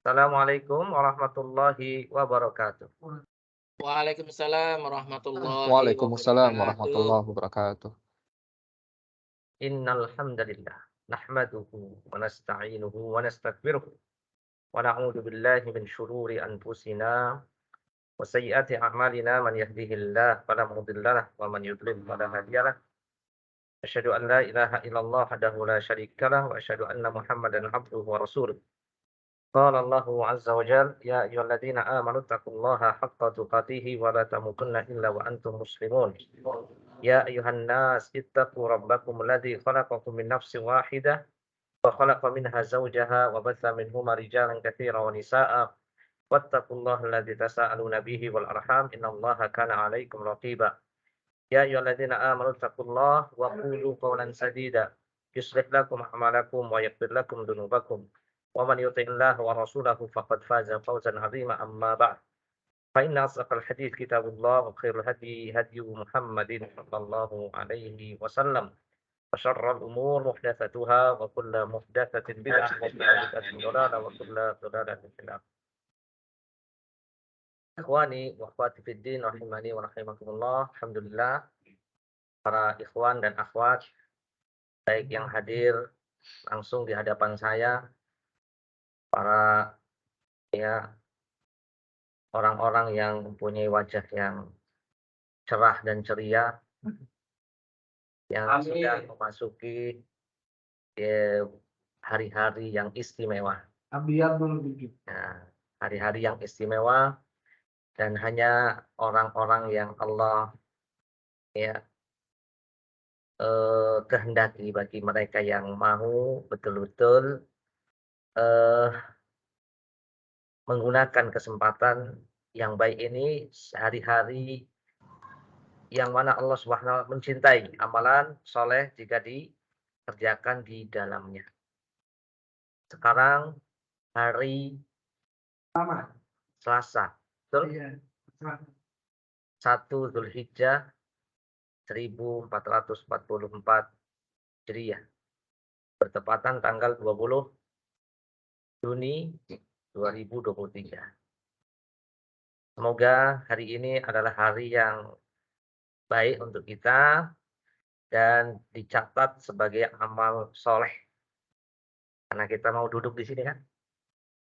Assalamualaikum warahmatullahi wabarakatuh. Waalaikumsalam warahmatullahi Waalaikumsalam wabarakatuh. warahmatullahi wabarakatuh. Innal hamdalillah nahmaduhu wa nasta'inuhu wa nastaghfiruh wa na'udzu billahi min shururi anfusina wa sayyiati a'malina man yahdihillahu fala mudilla lahu wa man yudlil fala hadiya lahu. Asyhadu an la ilaha illallah wahdahu la syarika lahu wa asyhadu anna Muhammadan abduhu wa rasuluh. Qala Allahu azza wa jalla ya ayyuhalladzina amanu taqullaha haqqa tuqatih wa la tamutunna illa wa antum muslimun. Ya ayuhan nas ittaqu rabbakum alladzi khalaqakum min nafsin wahidah wa khalaqa minha zawjaha wa batha minhuma rijalan katsiran wa nisaa'a wattaqullaha alladzi tasaaluna bihi wal arham innallaha kana 'alaikum raqiba. Ya ayyuhalladzina amanu taqullaha wa qulu qawlan sadida yuslih lakum a'malakum wa yaghfir lakum dhunubakum wa man yuti'illaha wa rasulahu faqad faza fawzan 'azima amma ba'd. فإن أصدق الحديث كتاب الله وخير الهدي هدي محمد صلى الله عليه وسلم وشر الأمور محدثاتها وكل محدثة بدعة وكل بدعة ضلالة وكل ضلالة في النار. Ikhwani wa akhwati fid din rahimani wa rahimakumullah. Alhamdulillah para ikhwan dan akhwat baik yang hadir langsung di hadapan saya, para ya orang-orang yang mempunyai wajah yang cerah dan ceria yang sudah memasuki hari-hari yang istimewa. Nah, hari-hari yang istimewa dan hanya orang-orang yang Allah ya kehendaki bagi mereka yang mau betul-betul eh, menggunakan kesempatan yang baik ini hari-hari yang mana Allah Subhanahu wa taala mencintai amalan soleh jika dikerjakan di dalamnya. Sekarang hari Selasa, betul? Iya. 1 Zulhijjah 1444 Hijriah. Bertepatan tanggal 20 Juni 2023. Semoga hari ini adalah hari yang baik untuk kita dan dicatat sebagai amal soleh. Karena kita mau duduk di sini kan?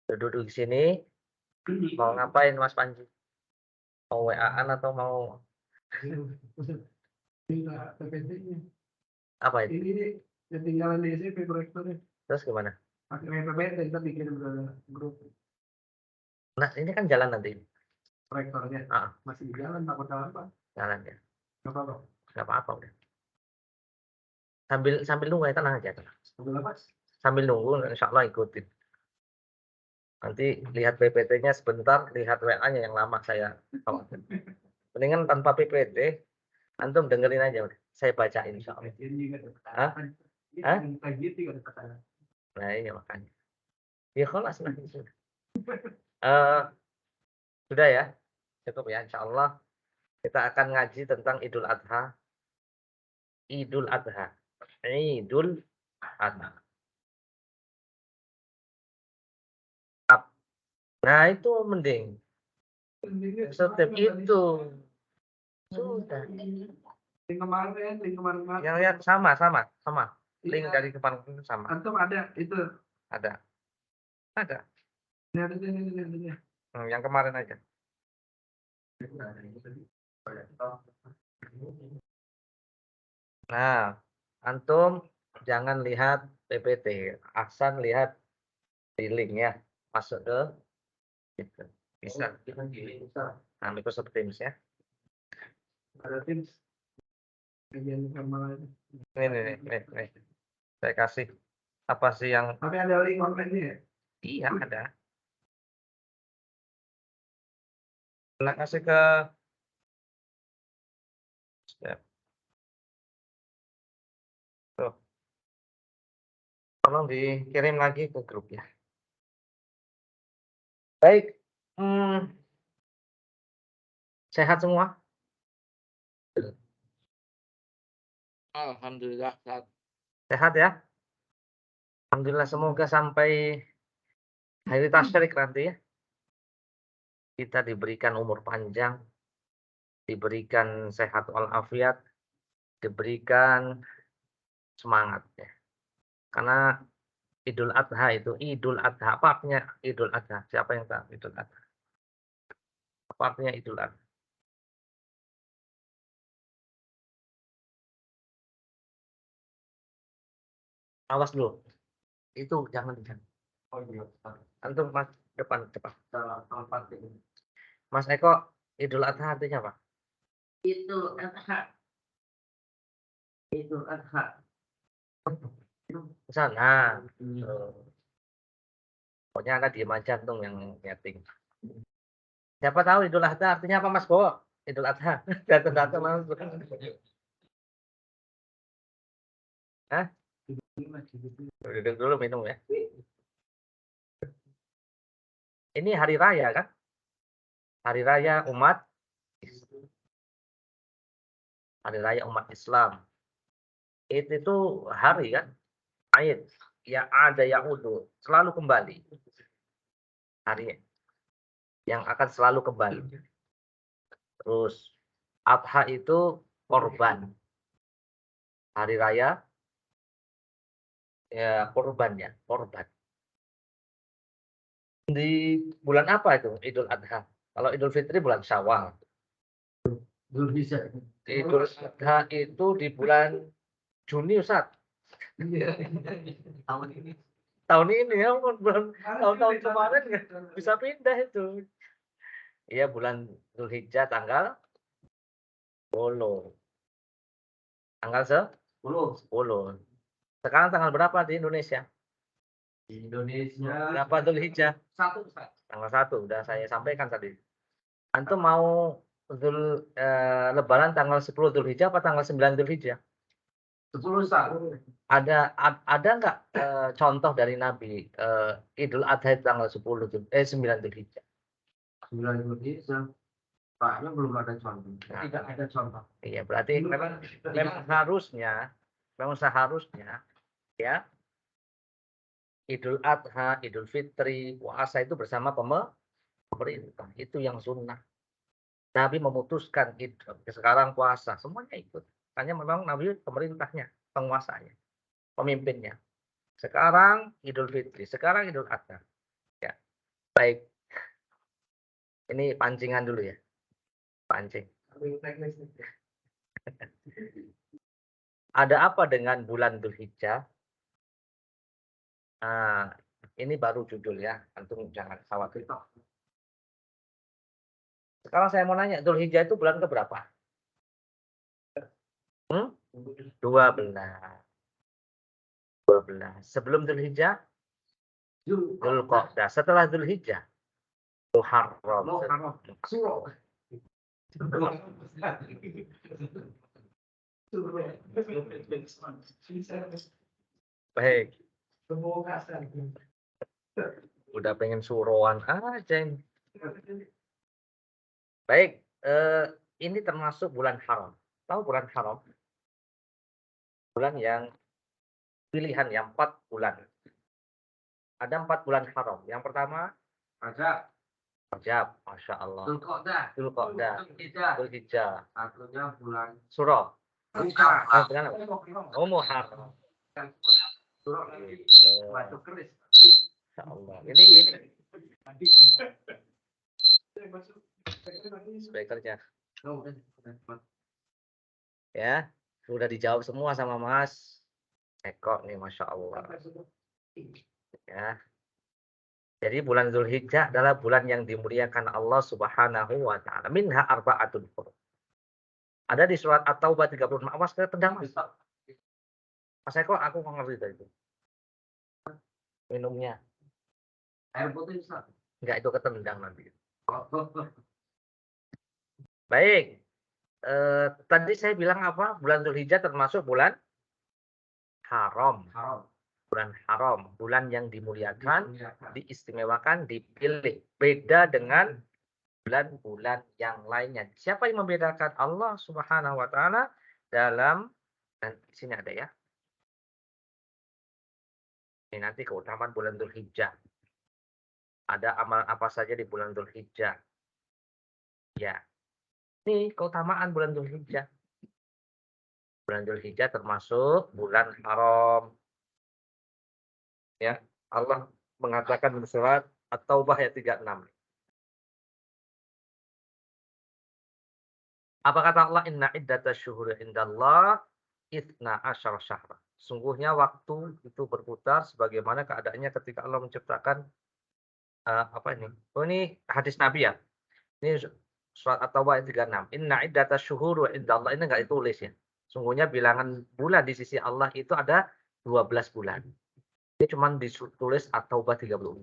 Duduk di sini mau ngapain Mas Panji? Mau WA-an atau mau apa itu? Ini ketinggalan di SMP proyektornya. Terus gimana? Pakai PPT kita bikin grup Nah, ini kan jalan nanti. proyektornya. Masih di jalan takut apa? Jalan ya. Gak apa-apa. Nggak apa-apa udah. Sambil nunggu ya, tenang aja. Tenang. Sambil apa? Sambil nunggu insya Allah ikutin. Nanti lihat PPT-nya sebentar, lihat WA-nya yang lama saya khawatir. Mendingan tanpa PPT, antum dengerin aja udah. Saya bacain insya Allah. Hah? Hah? Nah iya makanya. Ya khalas nah sudah. Sudah ya, cukup ya insya Allah. Kita akan ngaji tentang Idul Adha. Idul Adha. Idul Adha. Nah itu mending. Setiap itu. Sudah. Link kemarin. Yang sama. Link dari kemarin itu sama. Antum ada itu. Ada. Ini ada. Yang kemarin aja. Nah, antum jangan lihat PPT, Ahsan lihat di linknya, masuk ke gitu. Bisa. Nah, Microsoft Teams ya. Ada Teams. Kajian sama Nih. Saya kasih apa sih yang tapi ada link online-nya ya? iya ada. Nah, kasih ke ya. Tuh. Tolong dikirim lagi ke grup ya. Baik. Sehat semua? Alhamdulillah. Sehat ya? Alhamdulillah semoga sampai Hari tasyrik nanti ya. Kita diberikan umur panjang, diberikan sehat walafiat, diberikan semangat ya. Karena Idul Adha itu, Idul Adha, apa artinya Idul Adha? Siapa yang tahu Idul Adha? Apa artinya Idul Adha? Awas dulu, itu jangan. Oh iya. Antum mas depan cepat. Mas Eko, Idul Adha artinya apa? Idul Adha. Idul Adha. Sana. Pokoknya Anda diem aja tuh yang nyeting. Siapa tahu Idul Adha artinya apa Mas Bowo? Idul Adha. Datang-datang Mas. Hah? Duduk dulu minum ya. Ini hari raya kan? Hari raya umat Islam. Itu hari kan? Aid. Ya ada yaudu. Selalu kembali. Hari yang akan selalu kembali. Terus Adha itu korban. Hari raya ya korbannya, korban. Di bulan apa itu Idul Adha? Kalau Idul Fitri bulan Syawal. Idul Adha itu di bulan Juni Ustaz. Tahun ini ya, bulan tahun-tahun kemarin bisa pindah itu. Iya bulan Zulhijjah tanggal 10. Tanggal 10. Sekarang tanggal berapa di Indonesia? Di Indonesia. Berapa Zulhijjah? 1. Tanggal 1 udah saya sampaikan tadi. Antum mau Lebaran tanggal 10 Zulhijjah apa tanggal 9 Zulhijjah? 10. Ada nggak contoh dari Nabi Idul Adha tanggal 9 Zulhijjah? 9 Zulhijjah. Kayaknya belum ada contoh. Nah, Tidak ada contoh. Iya, berarti memang seharusnya ya Idul Adha, Idul Fitri, puasa itu bersama pemerintah. Itu yang sunnah. Nabi memutuskan itu. Sekarang puasa, semuanya ikut. Hanya memang Nabi pemerintahnya, penguasanya, pemimpinnya. Sekarang Idul Fitri, sekarang Idul Adha. Ya. Baik. Ini pancingan dulu ya. Pancing. Ada apa dengan bulan Dzulhijjah? Nah, ini baru judul ya. Antum jangan khawatir. Sekarang saya mau nanya, Dzulhijjah itu bulan keberapa? 12. Sebelum Dzulhijjah? Dzulqa'dah. Setelah Dzulhijjah? Muharram. Baik. Udah pengen suruhan aja ini. Baik, ini termasuk bulan haram. Tahu bulan haram? Bulan yang pilihan yang 4 bulan. Ada 4 bulan haram. Yang pertama Rajab, Masya Allah. Dzulqa'dah. Dzulhijjah. Satunya bulan Surah. Muharram. Muharram. Batu keris. Masya Allah. Ini speakernya. Ya, sudah dijawab semua sama Mas Eko nih, Masya Allah. Ya. Jadi bulan Dzulhijjah adalah bulan yang dimuliakan Allah Subhanahu wa taala. Minha arba'atun hurum. Ada di surat At-Taubah 36. Awas ke tendang Mas. Mas Eko, aku nggak ngerti itu. Minumnya. Air putih Ustaz. Enggak, itu ketendang nanti. Baik. Tadi saya bilang apa? Bulan Dzulhijjah termasuk bulan haram. Bulan haram, bulan yang dimuliakan, diistimewakan, dipilih. Beda dengan bulan-bulan yang lainnya. Siapa yang membedakan? Allah Subhanahu wa taala dalam, dan di sini ada ya. Ini nanti keutamaan bulan Dzulhijjah. Ada amalan apa saja di bulan Dzulhijjah? Ya, ini keutamaan bulan Dzulhijjah. Bulan Dzulhijjah termasuk bulan haram. Ya, Allah mengatakan dalam surat At-Taubah ayat 36. Apa kata Allah? Inna iddatash syuhuri indallah itsna asyara syahra. Sungguhnya waktu itu berputar sebagaimana keadaannya ketika Allah menciptakan apa ini? Oh ini hadis Nabi ya. Ini surat At-Taubah ayat 36. Inna iddatash syuhuri indallah, ini enggak ditulis ya. Sungguhnya bilangan bulan di sisi Allah itu ada 12 bulan. Ini cuma ditulis At-Taubah 36.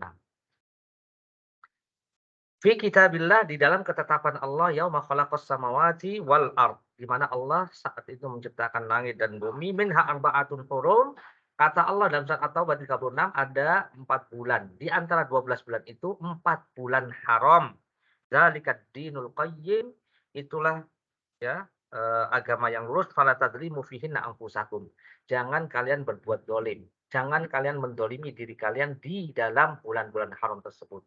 Fi kitabillah, di dalam ketetapan Allah, yauma khalaqas samawati wal ard, di mana Allah saat itu menciptakan langit dan bumi, minha arba'atun hurum. Kata Allah dalam surat At-Taubah 36 ada 4 bulan. Di antara 12 bulan itu 4 bulan haram. Dzalikat dinul qayyim, itulah ya agama yang lurus. Fala tadlimu fihinna anfusakum. Jangan kalian berbuat dolim. Jangan kalian mendolimi diri kalian di dalam bulan-bulan haram tersebut.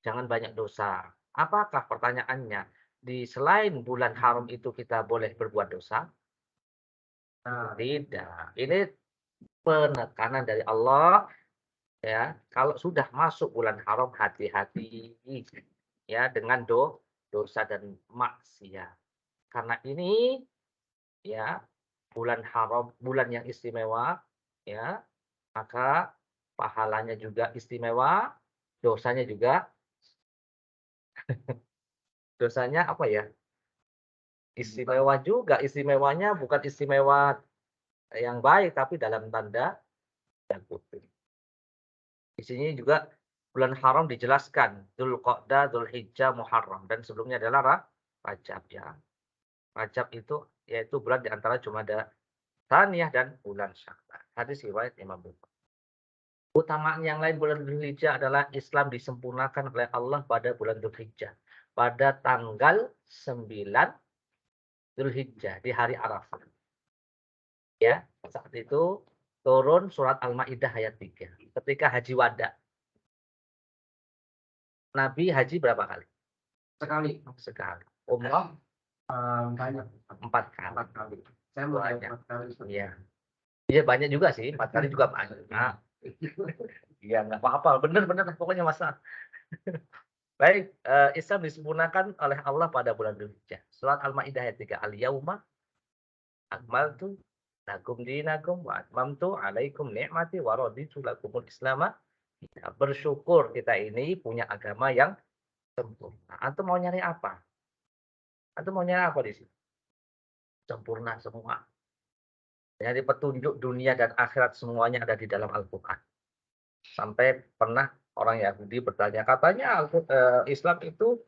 Jangan banyak dosa. Apakah pertanyaannya? Di selain bulan haram itu kita boleh berbuat dosa? Tidak. Ini penekanan dari Allah ya. Kalau sudah masuk bulan haram, hati-hati ya dengan dosa dan maksiat. Karena ini ya bulan haram, bulan yang istimewa ya, maka pahalanya juga istimewa, dosanya juga dosanya apa ya? Istimewa juga, istimewanya bukan istimewa yang baik, tapi dalam tanda kutip. Di sini juga bulan haram dijelaskan, Dzulqa'dah, Dzulhijjah, Muharram, dan sebelumnya adalah Rajab ya. Rajab itu yaitu bulan di antara Jumadah Tsaniyah dan bulan Sya'ban. Hadis riwayat Imam Bukhari. Utamaan yang lain bulan Dzulhijjah adalah Islam disempurnakan oleh Allah pada bulan Dzulhijjah. Pada tanggal 9 Dzulhijjah di hari Arafah. Ya, saat itu turun surat Al-Maidah ayat 3. Ketika haji wada. Nabi haji berapa kali? Sekali. Umrah Banyak. 4 kali. 4 kali. Saya mau Banyak. 4 kali. Iya. Iya banyak juga sih, 4 kali juga banyak. Nah, iya enggak apa-apa, benar-benar pokoknya masa. Baik, Islam disempurnakan oleh Allah pada bulan Dzulhijjah. Surat Al-Maidah ayat 3. Al-yauma akmaltu lakum dinakum wa atmamtu alaikum ni'mati wa raditu lakumul islama. Bersyukur kita ini punya agama yang sempurna. Antum mau nyari apa? Antum mau nyari apa di sini? Sempurna semua. Jadi petunjuk dunia dan akhirat semuanya ada di dalam Al-Quran. Sampai pernah orang Yahudi bertanya, katanya Islam itu,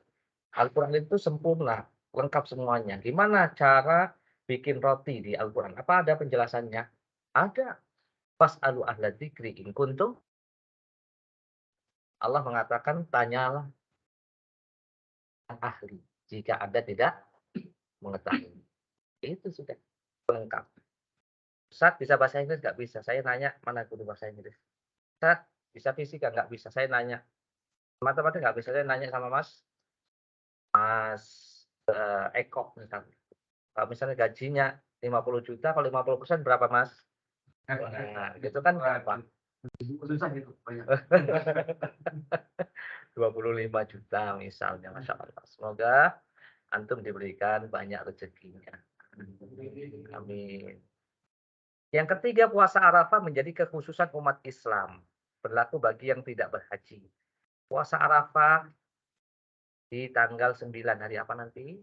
Al-Quran itu sempurna, lengkap semuanya. Gimana cara bikin roti di Al-Quran? Apa ada penjelasannya? Ada. Fas'alu ahla dzikri in kuntum. Allah mengatakan, tanyalah ahli jika Anda tidak mengetahui. Itu sudah lengkap. Ustaz bisa bahasa Inggris? Nggak bisa. Saya nanya, mana guru bahasa Inggris? Ustaz bisa fisika? Nggak bisa. Saya nanya. Matematika nggak bisa. Saya nanya sama Mas Eko misalnya. Kalau misalnya gajinya 50 juta, kalau 50% berapa Mas? Nah, gitu kan gampang. Susah itu. 25 juta misalnya, Masya Allah. Semoga antum diberikan banyak rezekinya. Amin. Yang ketiga, puasa Arafah menjadi kekhususan umat Islam. Berlaku bagi yang tidak berhaji. Puasa Arafah di tanggal 9, hari apa nanti?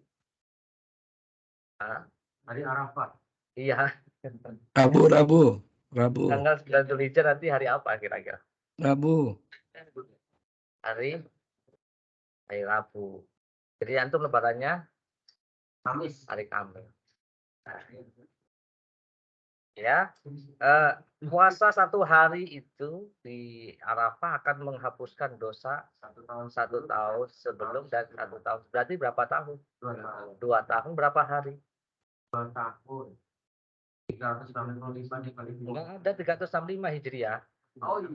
Hari Arafah. Iya. Rabu. Tanggal 9 Dzulhijjah nanti hari apa kira-kira? Rabu. Hari Rabu. Jadi antum lebarannya Kamis. hari Kamis. Nah, ya, puasa 1 hari itu di Arafah akan menghapuskan dosa 1 tahun sebelum dan 1 tahun. Berarti berapa tahun? 2 tahun berapa hari? 2 tahun. 365 dikali 2. Enggak ada 365 Hijriah. Oh iya.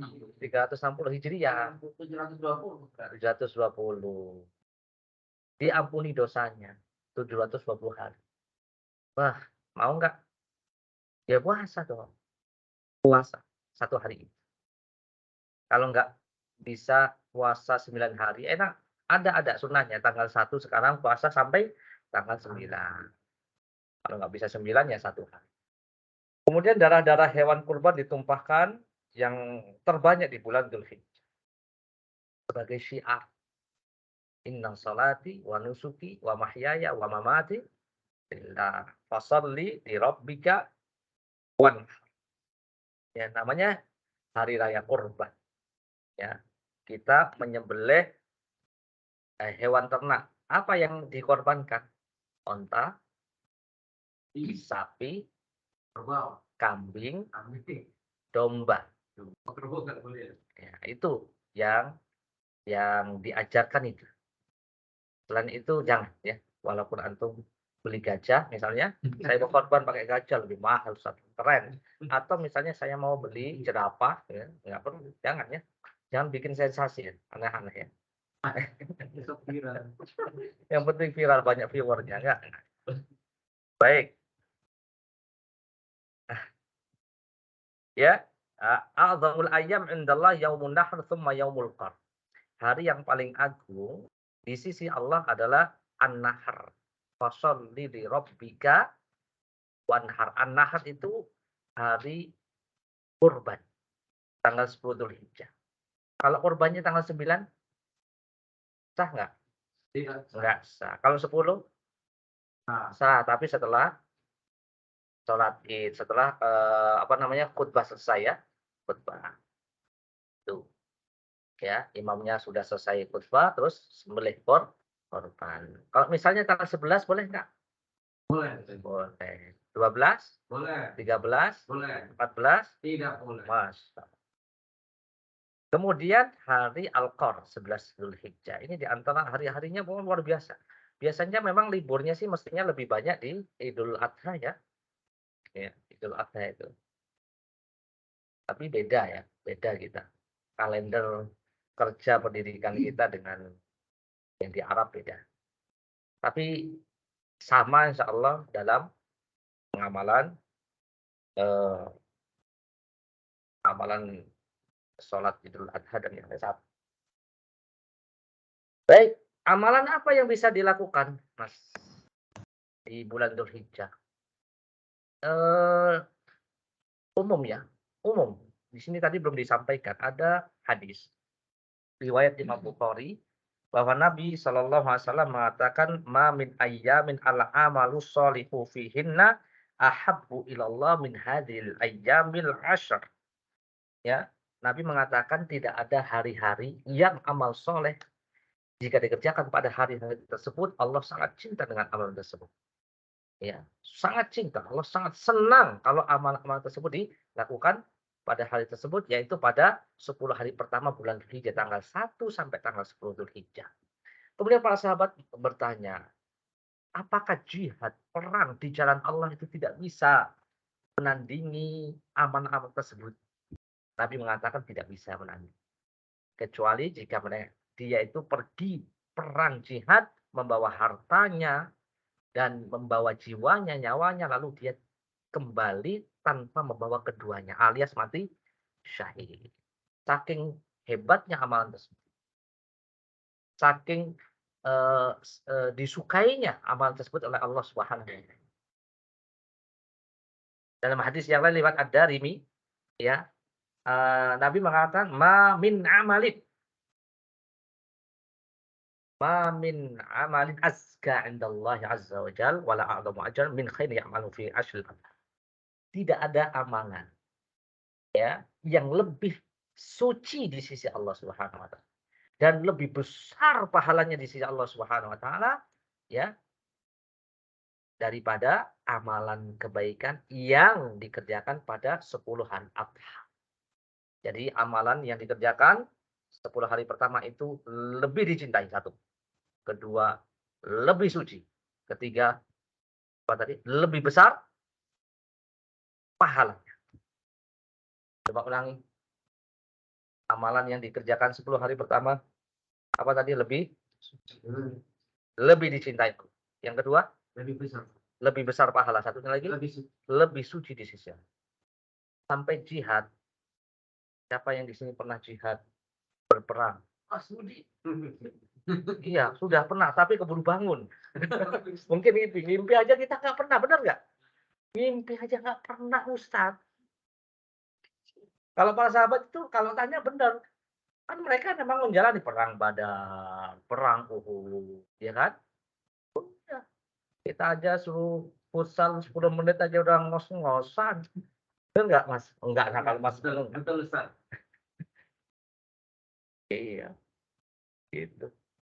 360 Hijriah. 720. 720. Diampuni dosanya 720 hari. Wah, mau nggak? Ya puasa dong. Puasa 1 hari. Kalau nggak bisa puasa 9 hari, enak. Ada sunnahnya. Tanggal 1 sekarang puasa sampai tanggal 9. Kalau nggak bisa 9 ya 1 hari. Kemudian darah-darah hewan kurban ditumpahkan yang terbanyak di bulan Dzulhijjah. Sebagai syiar. Inna salati wa nusuki wa mahyaya wa mamati lillah. Fasalli li rabbika wanhar. Ya, namanya hari raya kurban. Ya, kita menyembelih hewan ternak. Apa yang dikorbankan? Onta, sapi, Kerbau. kambing, Kambing. domba. Kerbau nggak boleh. Ya, itu yang diajarkan itu. Selain itu jangan ya. Walaupun antum beli gajah misalnya, saya mau korban pakai gajah lebih mahal, keren. Atau misalnya saya mau beli jerapah, ya, nggak perlu, jangan ya. Jangan bikin sensasi, ya. Aneh-aneh ya. Besok viral. Yang penting viral, banyak viewernya, enggak. Baik. Ya, a'zamul ayyam indallah yaumun nahr tsumma yaumul qar. Hari yang paling agung di sisi Allah adalah An-Nahr. Fasholli li rabbika wanhar. An-Nahr itu hari kurban. Tanggal 10 Dzulhijjah. Kalau kurbannya tanggal 9, sah nggak? Tidak. Nggak sah. Kalau 10, sah. Tapi setelah sholat id, setelah khutbah selesai ya. Khutbah. Tuh. Ya, imamnya sudah selesai khutbah, terus sembelih korban. Kalau misalnya tanggal 11 boleh nggak? Boleh. Boleh. 12? Boleh. 13? Boleh. 14? Tidak boleh. Masya. Kemudian hari Al-Qar, 11 Dzulhijjah. Ini di antara hari-harinya luar biasa. Biasanya memang liburnya sih mestinya lebih banyak di Idul Adha ya. Ya, Idul Adha itu. Tapi beda ya, beda kita. Kalender kerja pendidikan kita dengan yang di Arab beda. Tapi sama insya Allah dalam pengamalan amalan sholat Idul Adha dan yang lain. Baik, amalan apa yang bisa dilakukan, Mas, di bulan Dzulhijjah? Eh, umum ya, umum. Di sini tadi belum disampaikan, ada hadis riwayat Imam Bukhari bahwa Nabi Shallallahu Alaihi Wasallam mengatakan, "Ma min ayyamin al amalu sholihu fihinna ahabbu ilallah min hadhil ayyamil ashr." Ya, Nabi mengatakan tidak ada hari-hari yang amal soleh jika dikerjakan pada hari-hari tersebut, Allah sangat cinta dengan amalan tersebut. Ya, sangat cinta. Allah sangat senang kalau amal-amal tersebut dilakukan pada hari tersebut, yaitu pada 10 hari pertama bulan Dzulhijjah, tanggal 1 sampai tanggal 10 Dzulhijjah. Kemudian para sahabat bertanya, apakah jihad, perang di jalan Allah itu tidak bisa menandingi amal-amal tersebut? Nabi mengatakan tidak bisa menandingi. Kecuali jika dia itu pergi perang jihad, membawa hartanya, dan membawa jiwanya, nyawanya, lalu dia kembali tanpa membawa keduanya, alias mati syahid. Saking hebatnya amalan tersebut. Saking disukainya amalan tersebut oleh Allah Subhanahu wa taala. Dalam hadis yang lain lewat Ad-Darimi, ya, Nabi mengatakan, "Ma min amalin azka indallahi azza wa jalla wala a'zamu ajran min khairin ya'malu fi ashril adha." Tidak ada amalan ya yang lebih suci di sisi Allah Subhanahu wa taala dan lebih besar pahalanya di sisi Allah Subhanahu wa taala ya daripada amalan kebaikan yang dikerjakan pada 10 hari Adha. Jadi amalan yang dikerjakan 10 hari pertama itu lebih dicintai, satu. Kedua, lebih suci. Ketiga, apa tadi? Lebih besar pahalanya. Coba ulangi. Amalan yang dikerjakan 10 hari pertama, apa tadi? Lebih dicintai. Yang kedua, lebih besar pahala. Satunya lagi, lebih suci di sisi Allah. Sampai jihad. Siapa yang di sini pernah jihad? Berperang. Iya, sudah pernah, tapi keburu bangun. Mungkin mimpi aja kita nggak pernah, benar nggak? Mimpi aja nggak pernah, Ustaz. Kalau para sahabat itu, kalau tanya benar. Kan mereka memang menjalani perang Badar, perang Uhud, ya kan? Ya, kita aja suruh futsal 10 menit aja udah ngos-ngosan. Benar nggak, Mas? Enggak, nah kalau Mas Betul, Ustaz. iya, gitu.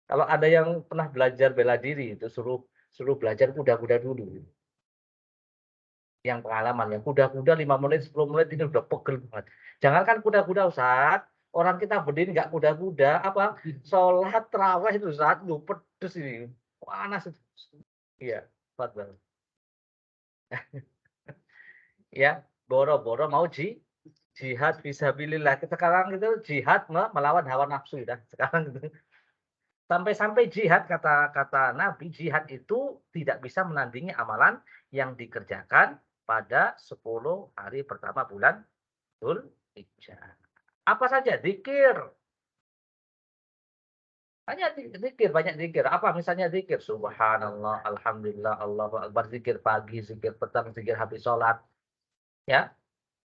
Kalau ada yang pernah belajar bela diri itu suruh belajar kuda-kuda dulu. Yang pengalaman ya, kuda-kuda 5 menit, 10 menit ini udah pegel banget. Jangankan kuda-kuda, Ustaz, orang kita berdiri nggak kuda-kuda, sholat tarawih itu, Ustaz, pedes ini, panas itu. Iya, fadhal. Ya, boro-boro mau jihad fisabilillah. Sekarang itu jihad melawan hawa nafsu dah. Sekarang gitu. Sampai-sampai jihad kata Nabi, jihad itu tidak bisa menandingi amalan yang dikerjakan pada 10 hari pertama bulan Dzulhijjah. Apa saja? Zikir. Banyak zikir. Apa misalnya zikir? Subhanallah, alhamdulillah, Allahu akbar, zikir pagi, zikir petang, zikir habis sholat. Ya,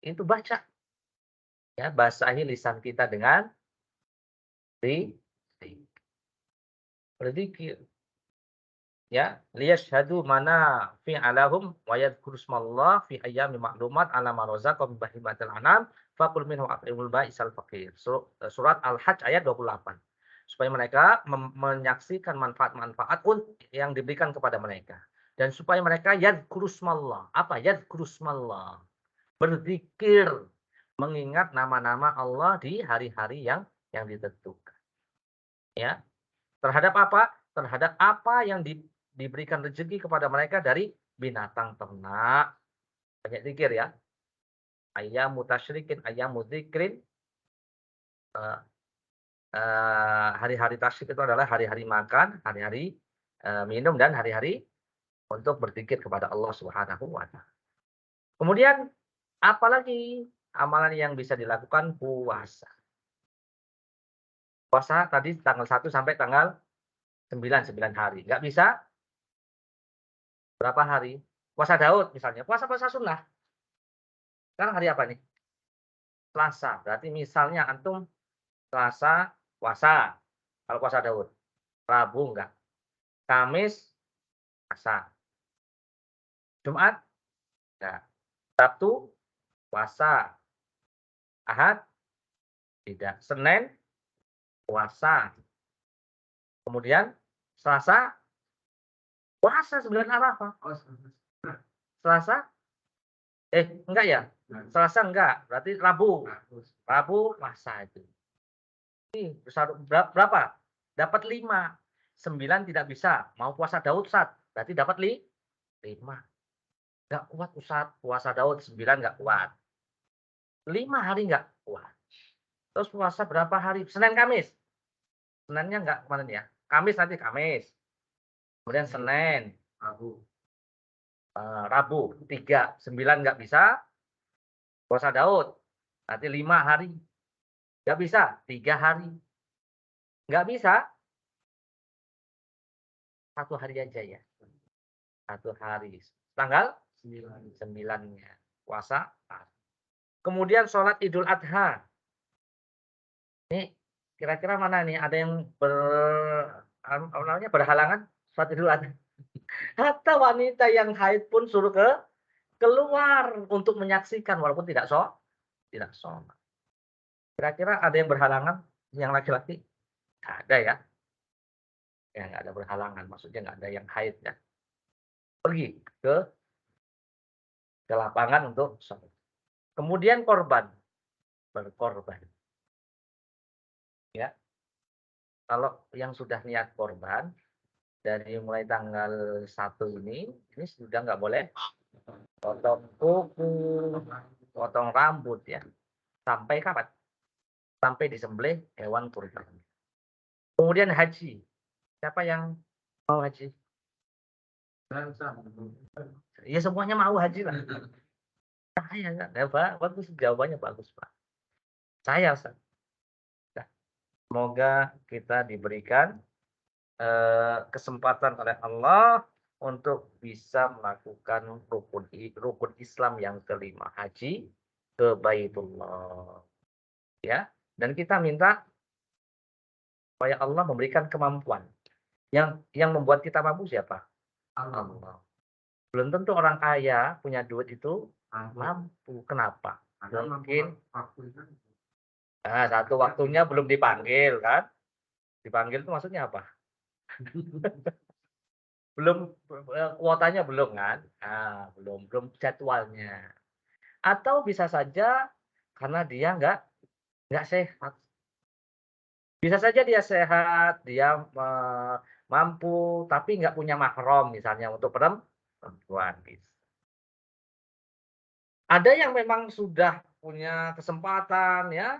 itu baca. Ya, basahi lisan kita dengan berzikir. Ya, liyashhadu manafi'alahum wa yadhkurusmallah fi ayyamin ma'lumat ala ma razaqahum min bahimatil an'am faqul minhu at'imul ba'isal faqir. Surat Al-Hajj ayat 28. Supaya mereka menyaksikan manfaat-manfaat yang diberikan kepada mereka. Dan supaya mereka yadhkurusmallah. Apa? Yadhkurusmallah. Berzikir. Mengingat nama-nama Allah di hari-hari yang ditentukan. Ya. Terhadap apa? Terhadap apa yang diberikan rezeki kepada mereka dari binatang ternak. Banyak zikir ya. Ayyamu tasyrikin, ayyamu dzikrin. Hari-hari tasyrik itu adalah hari-hari makan, hari-hari minum, dan hari-hari untuk berzikir kepada Allah Subhanahu wa taala. Kemudian apalagi amalan yang bisa dilakukan? Puasa. Puasa tadi tanggal 1 sampai tanggal 9 hari. Nggak bisa berapa hari? Puasa Daud misalnya, puasa-puasa sunnah. Sekarang hari apa nih? Selasa. Berarti misalnya antum Selasa puasa. Kalau puasa Daud. Rabu enggak. Kamis puasa. Jumat enggak. Sabtu puasa. Ahad tidak. Senin puasa. Kemudian Selasa puasa 9 Arafah. Selasa enggak ya? Selasa enggak. Berarti Rabu. Rabu puasa itu. Ini berapa? Dapat 5. 9 tidak bisa. Mau puasa Daud, Ustaz. Berarti dapat 5. Enggak kuat, Ustaz. Puasa Daud 9 enggak kuat. 5 hari enggak kuat. Terus puasa berapa hari? Senin, Kamis. Seninnya enggak kemarin ya. Kamis nanti Kamis. Kemudian Senin. Rabu 3. 9 enggak bisa. Puasa Daud. Nanti 5 hari. Enggak bisa. 3 hari. Enggak bisa. 1 hari aja ya. 1 hari. Tanggal 9-nya. Puasa. Kemudian sholat Idul Adha. Ini kira-kira mana nih? Ada yang berhalangan sholat Idul Adha? Hatta wanita yang haid pun suruh keluar untuk menyaksikan walaupun tidak sholat. Kira-kira ada yang berhalangan yang laki-laki? Nggak ada ya. Ya nggak ada berhalangan. Maksudnya nggak ada yang haid ya. Pergi ke lapangan untuk sholat. Kemudian berkorban. Ya. Kalau yang sudah niat korban dari mulai tanggal 1 ini sudah nggak boleh potong kuku, potong rambut ya. Sampai kapan? sampai disembelih hewan kurban. Kemudian haji. Siapa yang mau haji? Ya semuanya mau haji lah. Saya enggak. Ya, Pak, bagus jawabannya bagus, Pak. Saya, Ustaz. Nah, semoga kita diberikan kesempatan oleh Allah untuk bisa melakukan rukun Islam yang kelima, haji ke Baitullah. Ya, dan kita minta supaya Allah memberikan kemampuan. Yang membuat kita mampu siapa? Allah. Belum tentu orang kaya punya duit itu mampu. Kenapa? Mungkin satu waktunya belum dipanggil kan? Dipanggil itu maksudnya apa? Belum kuotanya belum kan? Belum jadwalnya. Atau bisa saja karena dia nggak sehat. Bisa saja dia sehat, dia mampu, tapi nggak punya mahram misalnya untuk perempuan. Ada yang memang sudah punya kesempatan ya,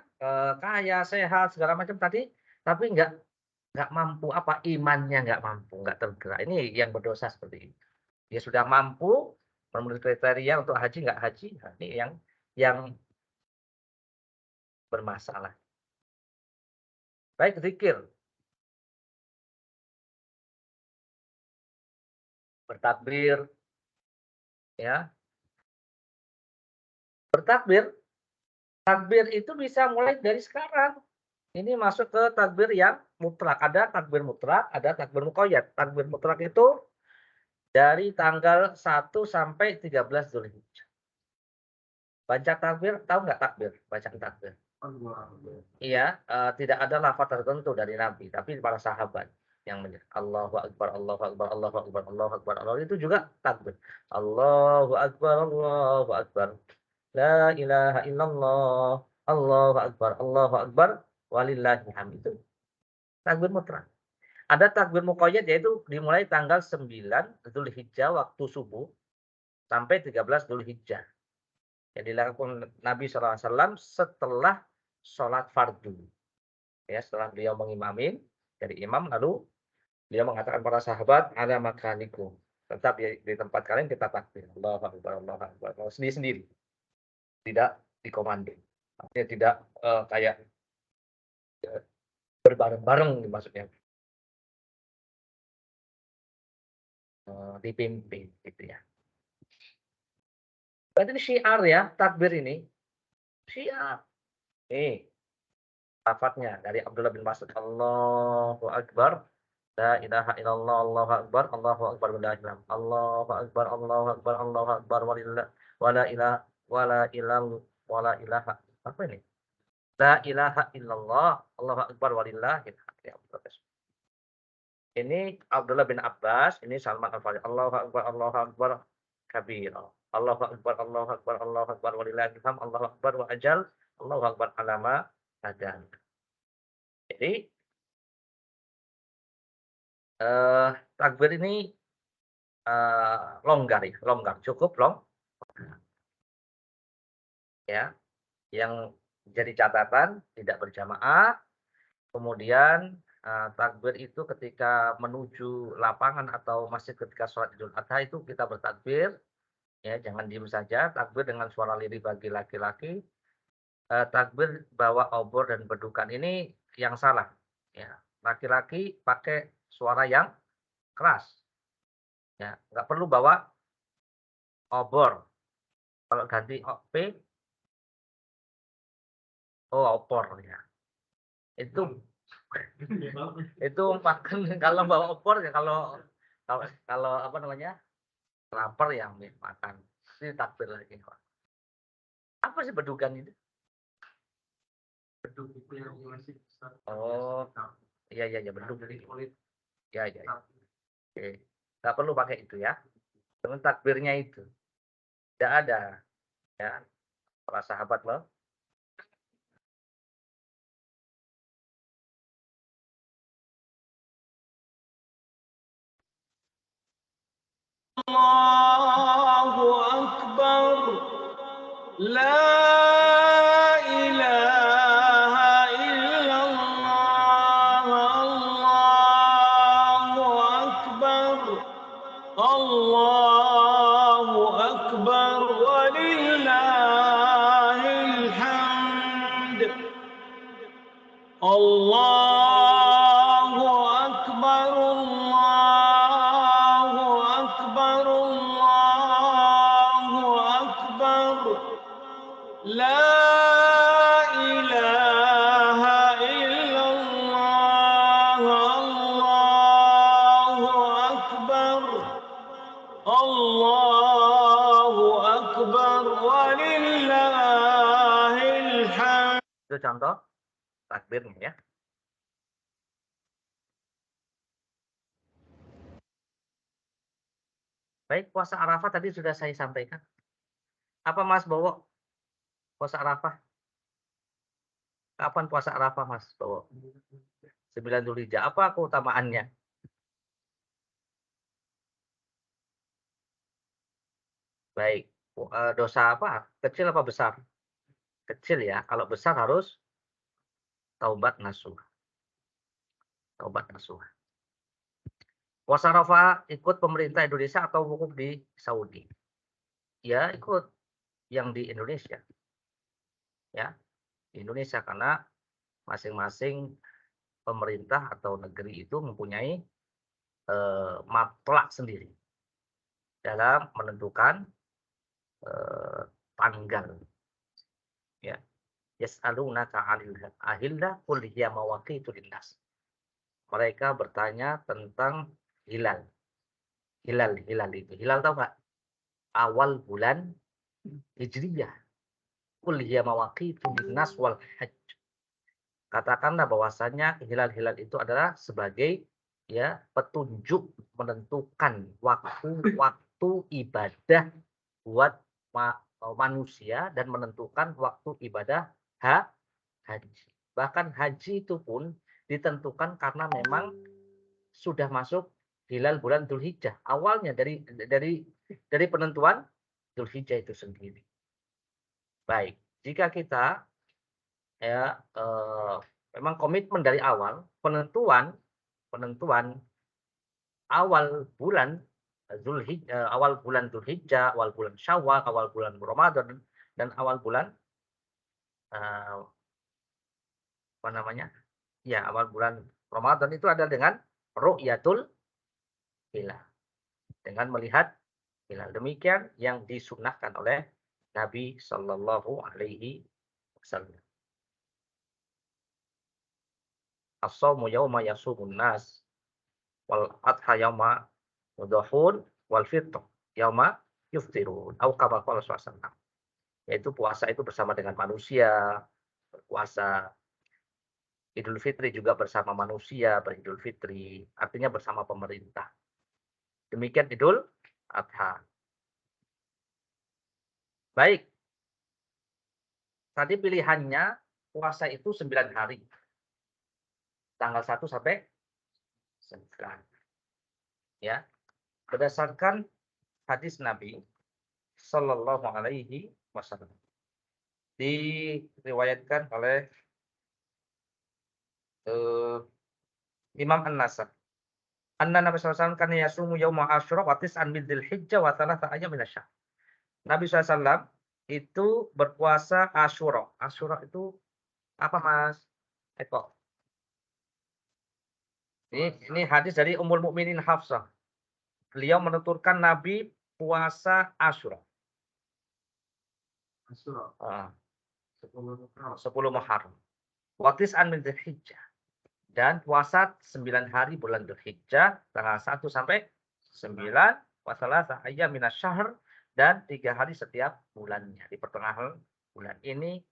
kaya, sehat, segala macam tadi, tapi nggak mampu apa, imannya nggak mampu, nggak tergerak. Ini yang berdosa seperti itu. Dia sudah mampu memenuhi kriteria untuk haji, nggak haji, nah ini yang bermasalah. Baik, zikir. Bertakbir, ya. Bertakbir, takbir itu bisa mulai dari sekarang. Ini masuk ke takbir yang mutlak. Ada takbir mutlak, ada takbir muqayyad. Takbir mutlak itu dari tanggal 1 sampai 13 Zulhijjah. Baca takbir, tahu nggak takbir? Bacaan takbir. Iya, tidak ada lafaz tertentu dari Nabi, tapi para sahabat yang Allahu Akbar, Allahu Akbar, Allahu Akbar, Allahu Akbar, Allah itu juga takbir. Allahu Akbar, Allahu Akbar. La ilaha illallah. Allahu Akbar, Allahu Akbar, walillahil hamd. Itu takbir mutlak. Ada takbir muqayyad yaitu dimulai tanggal 9 Zulhijjah waktu subuh sampai 13 Zulhijjah. Yang dilakukan Nabi SAW setelah sholat fardu. Ya, setelah beliau mengimamin dari imam, lalu beliau mengatakan para sahabat, ada makanikum. Tetap di tempat kalian kita takbir. Allahu Akbar, Allahu Akbar. Sendiri-sendiri. Tidak dikomando. Artinya tidak kayak berbareng-bareng maksudnya. Dipimpin gitu ya. Berarti ini syiar ya, takbir ini. Syiar. Nih, lafadznya dari Abdullah bin Mas'ud. Allahu Akbar. La ilaha illallah, Allahu Akbar, Allahu Akbar, walillahi alhamd. Allahu Akbar, Allahu Akbar, Allahu Akbar, wala ilaha. Apa ini? La ilaha illallah, Allahu Akbar, walillahi alhamd. Ini Abdullah bin Abbas, ini Salman Al-Farisi. Allahu Akbar, Allahu Akbar, kabira. Allahu Akbar, Allahu Akbar, Allahu Akbar, walillahi alhamd. Allahu Akbar wa ajal. Allahu Akbar alama hadan. Jadi takbir ini longgar ya, longgar, cukup ya. Yang jadi catatan tidak berjamaah. Kemudian takbir itu ketika menuju lapangan atau masjid ketika sholat Idul Adha itu kita bertakbir, ya jangan diem saja. Takbir dengan suara lirih bagi laki-laki. Takbir bawa obor dan bedukan ini yang salah. Ya, laki-laki pakai suara yang keras. Ya, nggak perlu bawa obor. Kalau ganti P, opor ya. Itu makan kalau bawa opor ya kalau apa namanya? Lapar ya makan. Ini takbir lagi. Apa sih bedukan itu? Beduk itu yang masih besar. Oh, iya beduk. Dari kulit. Ya. Oke. Nggak perlu pakai itu ya. Dengan takbirnya itu. Tidak ada. Ya. Para sahabat loh. Allahu Akbar. La ilaha Allahu Akbar, Allahu Akbar, Allahu Akbar. La ilaha illallah, Allahu Akbar, Allahu Akbar, walillahil hamd. Itu contoh takbirnya ya. Baik, puasa Arafah tadi sudah saya sampaikan. Apa Mas Bowo? Puasa Arafah? Kapan puasa Arafah Mas Bowo? 9 Dzulhijjah. Apa keutamaannya? Baik, dosa apa? Kecil apa besar? Kecil ya. Kalau besar harus taubat nasuh. Taubat nasuh. Puasa Arafah ikut pemerintah Indonesia atau wukuf di Saudi? Ya, ikut yang di Indonesia. Ya, di Indonesia karena masing-masing pemerintah atau negeri itu mempunyai matlak sendiri dalam menentukan tanggal. Ya. Yas'alunaka 'anil ahillah qul hiya mawaqitu linnas. Mereka bertanya tentang hilal. Hilal itu. Hilal tahu nggak? Awal bulan Hijriyah. Qul hiya mawaqitu linnas wal hajj. Katakanlah bahwasanya hilal-hilal itu adalah sebagai ya petunjuk menentukan waktu ibadah buat manusia dan menentukan waktu ibadah haji. Bahkan haji itu pun ditentukan karena memang sudah masuk hilal bulan Dzulhijjah. Awalnya dari penentuan Dzulhijjah itu sendiri. Baik, jika kita ya memang komitmen dari awal penentuan awal bulan Dzulhijjah, awal bulan Dzulhijjah, awal bulan Syawal, awal bulan Ramadan dan awal bulan apa namanya? Ya, awal bulan Ramadan itu adalah dengan ru'yatul hilal. Dengan melihat hilal. Demikian yang disunahkan oleh Nabi Shallallahu alaihi wasallam. As-shaumu yauma yasumun nas wal adha yauma yudhahun wal fitr yauma yuftirun. Au kama qala sallallahu. Yaitu puasa itu bersama dengan manusia, berpuasa. Idul Fitri juga bersama manusia, beridul fitri, artinya bersama pemerintah. Demikian Idul Adha. Baik. Tadi pilihannya puasa itu 9 hari. Tanggal 1 sampai 9. Ya. Berdasarkan hadis Nabi Sallallahu alaihi wasallam. Diriwayatkan oleh Imam An-Nasai. Anna Nabi SAW kana yasumu yauma Asyura wa tis'an min Dzulhijjah wa thalatha ayyam min asy-syahr. Nabi SAW itu berpuasa Asyura. Asyura itu apa Mas Eko? Ini hadis dari Ummul Mukminin Hafsah. Beliau menuturkan Nabi puasa Asyura. Asyura. 10 Muharram. Wa tis'an min Dzulhijjah. Dan puasa 9 hari bulan Dzulhijjah tanggal 1 sampai 9 wa thalatha ayyam min asy-syahr dan 3 hari setiap bulannya di pertengahan bulan. Ini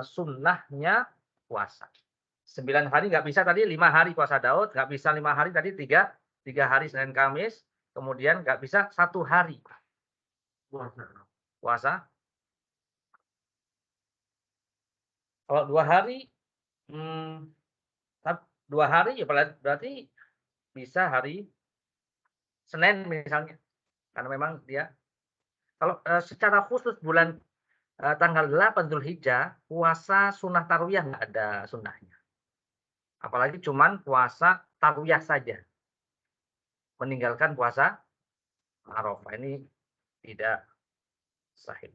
sunnahnya puasa. 9 hari nggak bisa tadi 5 hari puasa Daud, nggak bisa 5 hari tadi 3 hari Senin Kamis, kemudian nggak bisa 1 hari puasa. Kalau 2 hari 2 hari ya berarti bisa hari Senin misalnya. Karena memang dia kalau secara khusus bulan tanggal 8 Dzulhijjah puasa sunnah tarwiyah nggak ada sunnahnya. Apalagi cuman puasa tarwiyah saja. Meninggalkan puasa Arafah ini tidak sahih.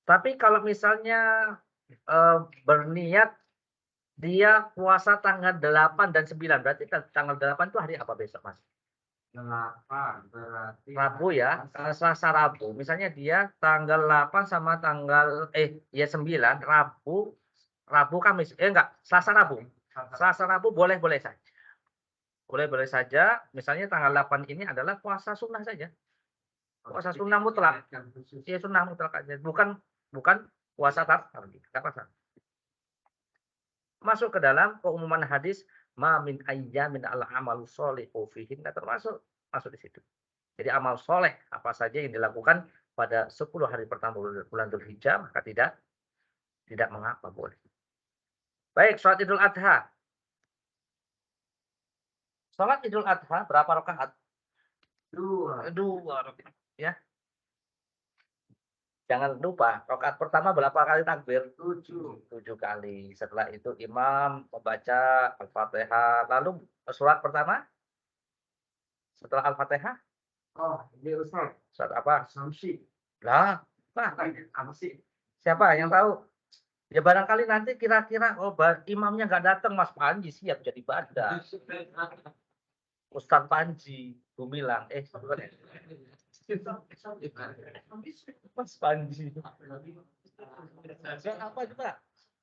Tapi kalau misalnya berniat dia puasa tanggal 8 dan 9, berarti tanggal 8 itu hari apa besok, Mas? 8 berarti Rabu ya, Selasa Rabu. Misalnya dia tanggal 8 sama tanggal 9, Rabu Kamis. Enggak, Selasa Rabu. Selasa Rabu boleh-boleh saja. Boleh-boleh saja, misalnya tanggal 8 ini adalah puasa sunnah saja. Puasa sunnah mutlak. Iya, sunnah mutlak aja. Bukan puasa tarawih. Enggak masalah. Masuk ke dalam keumuman hadis, ma min ayyamin al-amalu sholihu fihin, termasuk masuk di situ. Jadi amal soleh apa saja yang dilakukan pada 10 hari pertama bulan Dzulhijjah, maka tidak mengapa, boleh. Baik, sholat Idul Adha. Sholat Idul Adha berapa rakaat? 2 rakaat. Ya. Jangan lupa, rakaat pertama berapa kali takbir? 7 kali. Setelah itu imam membaca Al-Fatihah. Lalu surat pertama setelah Al-Fatihah, oh ini Ustaz surat apa? Samsi Lah, apa sih siapa yang tahu? Ya barangkali nanti kira-kira imamnya nggak datang, Mas Panji siap jadi badan. Ustaz Panji, Gumilang. Bukan ya? Mas Panji. Ustaz apa coba?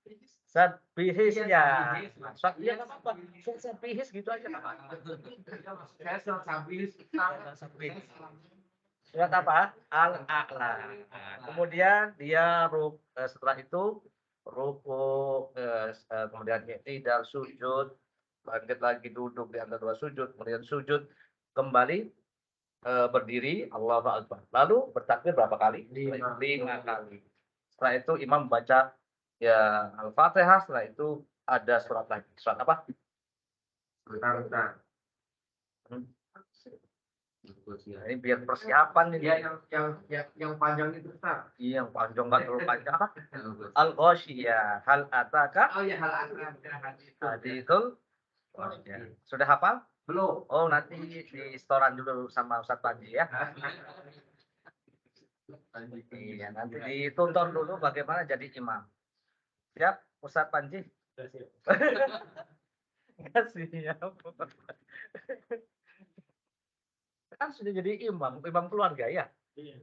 Ustaz Bihis ya. Ustaz ya nggak apa-apa. Ustaz Bihis gitu aja nggak apa-apa. saya Samsi Surat apa? Al-A'la. Nah, kemudian dia setelah itu ruku, kemudian i'tidal, sujud, bangkit lagi duduk di antara dua sujud, kemudian sujud kembali, berdiri, Allahu Akbar. Lalu bertakbir berapa kali? 5 kali. Setelah itu imam baca ya Al-Fatihah, setelah itu ada surat lagi. Surat apa? bentar Nah, ini biar persiapan ini. ya yang panjang itu Ustaz. Iya, yang panjang nggak terlalu panjang apa? Al-Ghasyiyah, hal ataka Oh ya hal hadithul ghasyiyah. Sudah hafal? belum. Oh, nanti di setoran dulu sama Ustadz Panji ya. Iya, nanti ditonton dulu bagaimana jadi imam. Siap, Ustadz Panji? Nggak siap. Kan sudah jadi imam keluarga ya? Iya.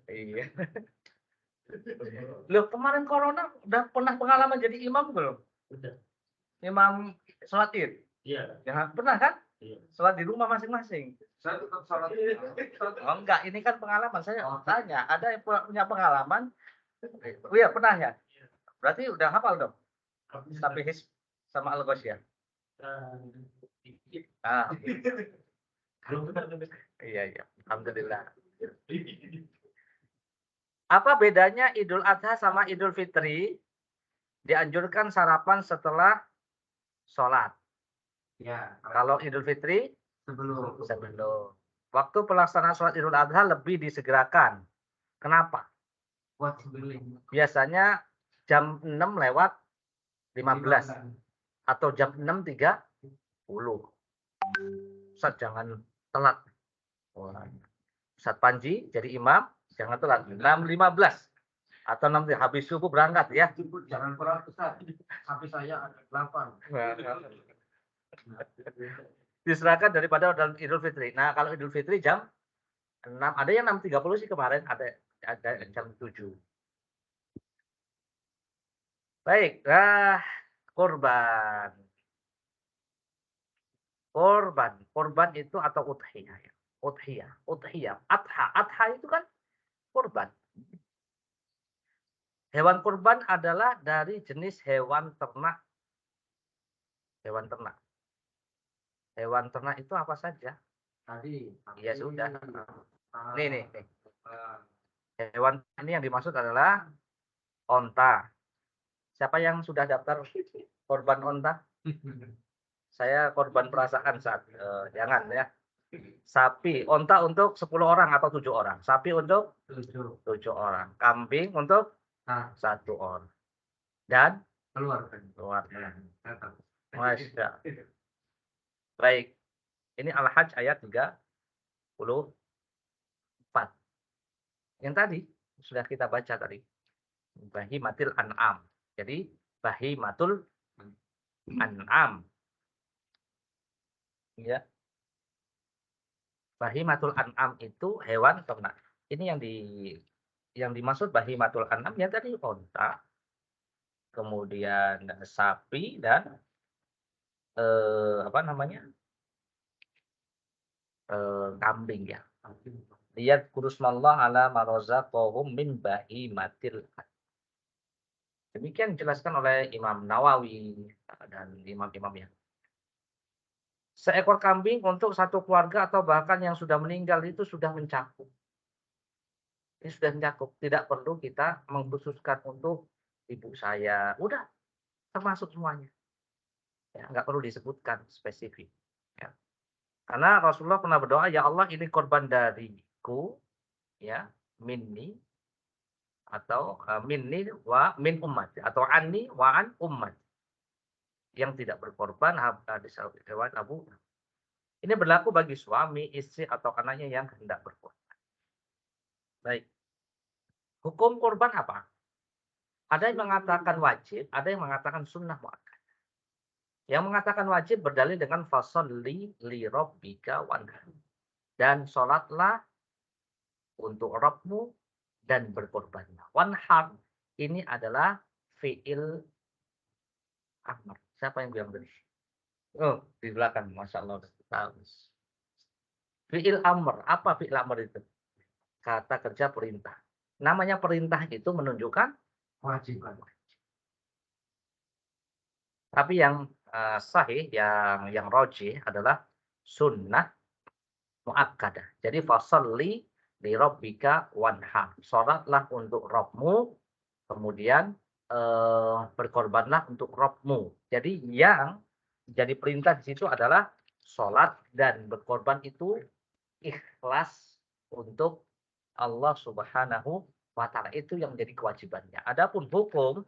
Loh, kemarin corona udah pernah pengalaman jadi imam belum? Udah. Imam sholat Id? Iya. Ya, pernah kan? Iya. Sholat di rumah masing-masing. Saya tetap salat. Oh, enggak, ini kan pengalaman. Saya tanya, ada yang punya pengalaman? Oh iya, pernah ya? Berarti udah hafal dong? Tapi sama Al-Ghasyiyah. Ah, iya. Alhamdulillah. Apa bedanya Idul Adha sama Idul Fitri? Dianjurkan sarapan setelah sholat. Ya, Kalau Idul Fitri sebelum. Waktu pelaksanaan sholat Idul Adha lebih disegerakan. Kenapa? Buat sebelum. Biasanya jam 6 lewat 15 atau jam 6.30. Ustaz jangan telat. Ustaz Panji jadi imam, jangan telat. 6.15 atau 6 habis subuh berangkat ya. Jangan kurang Ustaz. Sampai saya ada 8. Diserahkan daripada dalam Idul Fitri. Nah, kalau Idul Fitri jam 6, ada yang 6.30 sih kemarin, ada jam 7. Baik, korban. Korban itu atau udhiyah. Udhiyah. Adha itu kan korban. Hewan kurban adalah dari jenis hewan ternak. Hewan ternak itu apa saja? Tadi. Ya sudah. Nih. Hewan ini yang dimaksud adalah onta. Siapa yang sudah daftar korban onta? Saya korban perasaan saat jangan ya. Sapi, onta untuk 10 orang atau 7 orang. Sapi untuk 7 orang. Kambing untuk 1 orang. Dan keluar. Masya. Baik. Ini Al-Hajj ayat 34. Yang tadi sudah kita baca tadi. Bahimatil an'am. Jadi bahimatul an'am. Ya. Bahimatul an'am itu hewan ternak. Ini yang dimaksud bahimatul an'am ya tadi onta, kemudian sapi dan apa namanya? Kambing ya. Lihat kurusmallah ala marazaqahum min bahimatil an'am. Demikian dijelaskan oleh Imam Nawawi dan imam-imam yang seekor kambing untuk satu keluarga atau bahkan yang sudah meninggal itu sudah mencakup. Ini sudah mencakup, tidak perlu kita mengkhususkan untuk ibu saya. Udah termasuk semuanya. Ya, nggak perlu disebutkan spesifik. Ya. Karena Rasulullah pernah berdoa, ya Allah ini korban dariku, ya minni atau minni wa min umat atau anni wa an umat. Yang tidak berkorban hadis riwayat Abu. Ini berlaku bagi suami, istri atau anaknya yang hendak berkorban. Baik. Hukum korban apa? Ada yang mengatakan wajib, ada yang mengatakan sunnah muakkad. Yang mengatakan wajib berdalil dengan fasholli li rabbika wanhar. Dan sholatlah untuk Rabbmu dan berkorbanlah. Wanhar ini adalah fi'il amr. Siapa yang bilang tadi? Oh, di belakang, masya Allah. Fi'il amr. Apa fi'il amr itu? Kata kerja perintah. Namanya perintah itu menunjukkan Kewajiban. Tapi yang sahih, yang rajih adalah sunnah muakkadah. Jadi fasholli li rabbika wanhar. Salatlah untuk Rabbmu, kemudian berkorbanlah untuk Rabbmu. Jadi yang jadi perintah di situ adalah salat dan berkorban itu ikhlas untuk Allah Subhanahu wa taala. Itu yang menjadi kewajibannya. Adapun hukum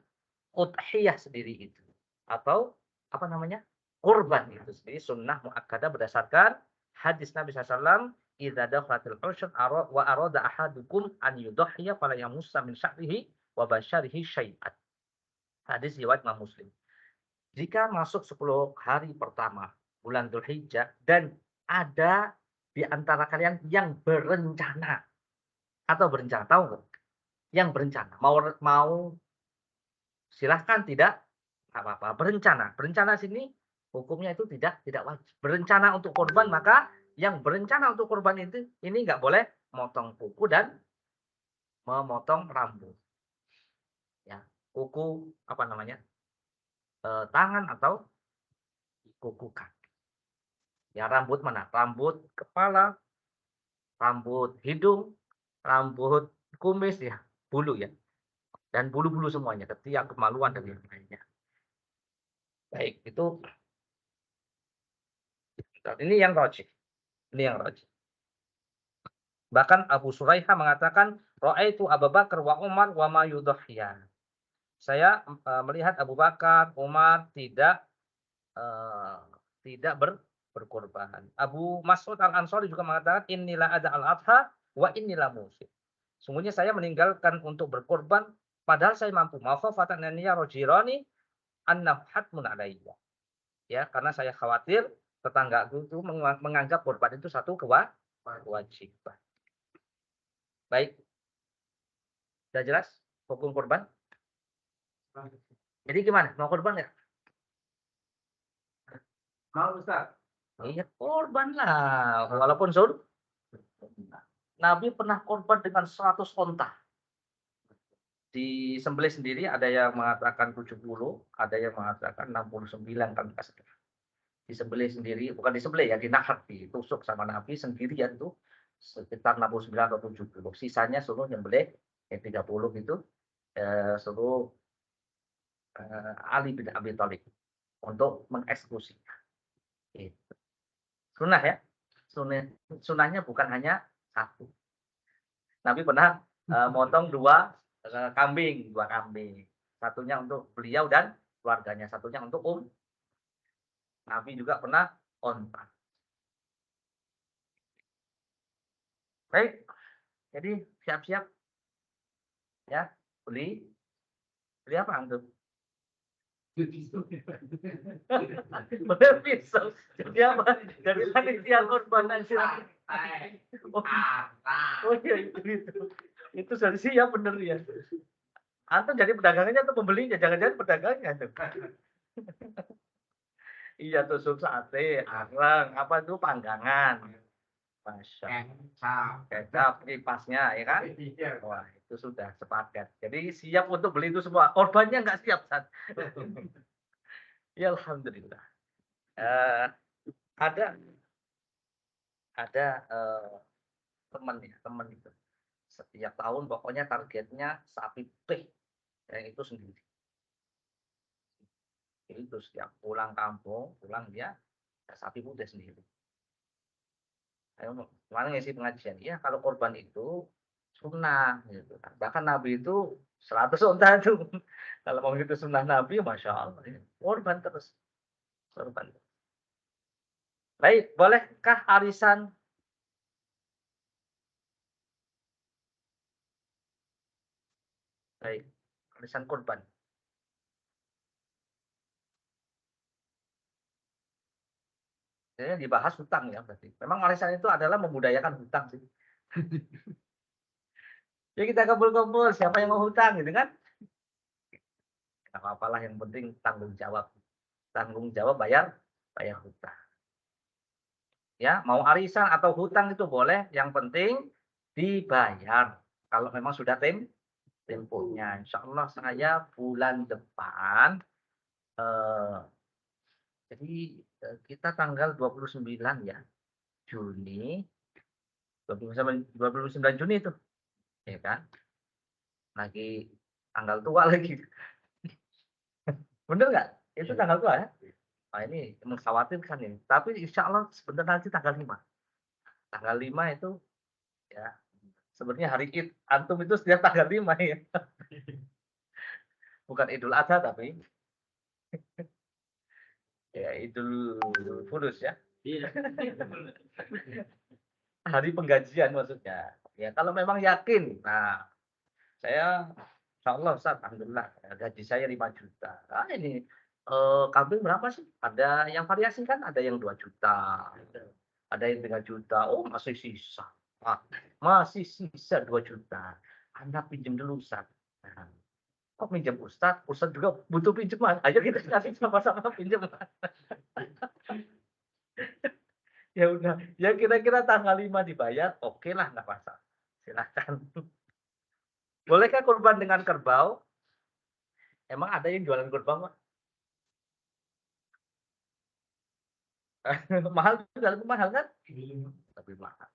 udhiyah sendiri itu atau apa namanya? Kurban itu sendiri sunnah muakkadah berdasarkan hadis Nabi SAW, idza dakhlatil ushr wa arada ahadukum an yudhhiya fala yamussa min sya'rihi wa basyarihi syai'an. Hadis riwayat Imam Muslim. Jika masuk 10 hari pertama bulan Dzulhijjah dan ada di antara kalian yang berencana atau berencana, tahu nggak? Yang berencana mau silahkan, tidak apa-apa. Berencana, berencana sini hukumnya itu tidak wajib. Berencana untuk korban, maka yang berencana untuk korban itu ini nggak boleh motong kuku dan memotong rambut. Ya, kuku apa namanya? Tangan atau kuku kaki. Ya, rambut mana? Rambut kepala, rambut hidung, rambut kumis ya, bulu ya. Dan bulu-bulu semuanya, ketiak, kemaluan dan yang lainnya. Baik, itu ini yang rajih. Ini yang rajih. Bahkan Abu Suraiha mengatakan, "Ra'aitu Abu Bakar wa Umar wa ma yudhhiyan." Saya melihat Abu Bakar, Umar tidak berkorban. Abu Mas'ud Al-Ansari juga mengatakan, "Inilah ada al-adha wa inilah musim." Sungguhnya saya meninggalkan untuk berkorban padahal saya mampu. Makhafatan an yarjirani annahu hatmun alayya. Ya, karena saya khawatir tetanggaku itu menganggap korban itu satu kewajiban. Baik. Sudah jelas hukum korban? Jadi gimana? Mau korban nggak? Mau Ustaz? Iya, korban lah. Walaupun Nabi pernah korban dengan 100 onta. Di sembelih sendiri ada yang mengatakan 70, ada yang mengatakan 69 kan kasih. Disembelih sendiri, bukan disembelih ya, dinahar, ditusuk sama Nabi sendirian tuh sekitar 69 atau 70. Sisanya suruh nyembelih 30 gitu, suruh Ali bin Abi Thalib untuk mengeksekusinya. Gitu. Sunnah ya. Sunnahnya bukan hanya satu. Nabi pernah motong dua kambing. Satunya untuk beliau dan keluarganya, satunya untuk Nabi juga pernah onta. Baik, jadi siap-siap ya beli Beli apa antum? Beli pisau. Jadi apa? Jadi panitia korban aja. Oh iya itu. Itu sih ya bener ya. Antum jadi pedagangnya atau pembelinya? Jangan-jangan pedagangnya tuh. Iya tusuk sate, areng, apa itu panggangan. Masya kecap kipasnya ya kan? Wah itu sudah sepaket. Jadi siap untuk beli itu semua. Korbannya nggak siap San. Ya alhamdulillah. Eh, ada teman ya teman itu. Setiap tahun pokoknya targetnya sapi peh yang itu sendiri. Itu setiap pulang kampung, pulang dia sapi putih sendiri. Ayo, kemarin ngisi pengajian, ya kalau korban itu sunnah gitu kan. Bahkan Nabi itu 100 unta itu. Kalau mau itu sunnah Nabi, Masya Allah. Korban terus. Korban. Baik, bolehkah arisan? Baik, arisan korban. Jadi dibahas hutang ya berarti. Memang arisan itu adalah membudayakan hutang sih. Ya kita kumpul-kumpul, siapa yang mau hutang gitu kan? Tidak apa-apalah, yang penting tanggung jawab. Tanggung jawab bayar hutang. Ya, mau arisan atau hutang itu boleh, yang penting dibayar. Kalau memang sudah temponya. Insya Allah saya bulan depan, eh, jadi kita tanggal 29 ya, Juni, 29 Juni itu, ya kan? Lagi tanggal tua lagi. Bener nggak? Itu tanggal tua ya? Nah, ini mengkhawatirkan ini. Tapi insya Allah sebentar lagi tanggal 5. Tanggal 5 itu ya sebenarnya hari Id. Antum itu setiap tanggal 5 ya. Bukan Idul Adha tapi ya Idul Furus ya. Hari penggajian maksudnya. Ya kalau memang yakin. Nah, saya insya Allah Ustaz, alhamdulillah gaji saya 5 juta. Nah, ini kambing berapa sih? Ada yang variasi kan, ada yang 2 juta, ada yang 3 juta. Oh, masih sisa. Ah, masih sisa 2 juta. Anda pinjam dulu Ustaz. Nah, kok pinjam Ustaz? Ustaz juga butuh pinjaman. Ayo kita kasih sama-sama pinjaman. Ya udah, ya kira-kira tanggal 5 dibayar, oke lah nggak masalah. Silakan. Bolehkah kurban dengan kerbau? Emang ada yang jualan kerbau, Pak? Mahal juga, lebih mahal kan? Lebih mahal.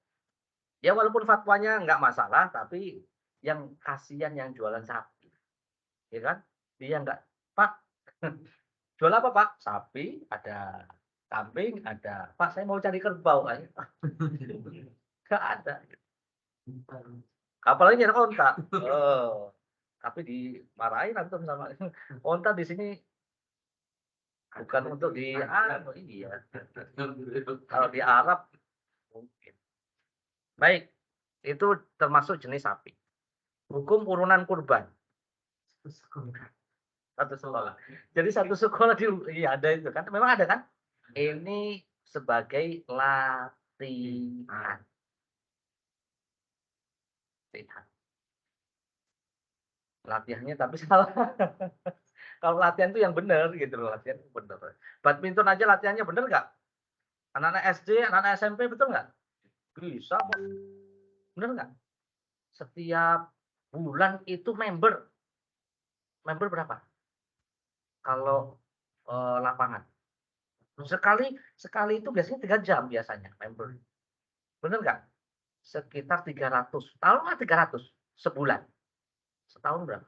Ya walaupun fatwanya nggak masalah, tapi yang kasihan yang jualan sapi, ya kan? Dia nggak, Pak, jual apa Pak? Sapi, ada kambing, ada. Pak, saya mau cari kerbau, ayo. Nggak ada. Apalagi nyari onta. Oh, tapi dimarahin antum sama onta di sini bukan untuk di iya. Kalau di Arab mungkin. Baik, itu termasuk jenis sapi. Hukum urunan kurban. Satu sekolah. Jadi satu sekolah iya ada itu kan. Memang ada kan? Ini sebagai latihan. Latihannya tapi salah. Kalau latihan itu yang benar gitu loh, latihan benar. Badminton aja latihannya benar nggak? Anak-anak SD, anak-anak SMP betul nggak? Bisa kok. Benar nggak? Setiap bulan itu member. Member berapa? Kalau lapangan. Sekali itu biasanya 3 jam biasanya member. Benar nggak? Sekitar 300. Tahu nggak 300 sebulan? Setahun berapa?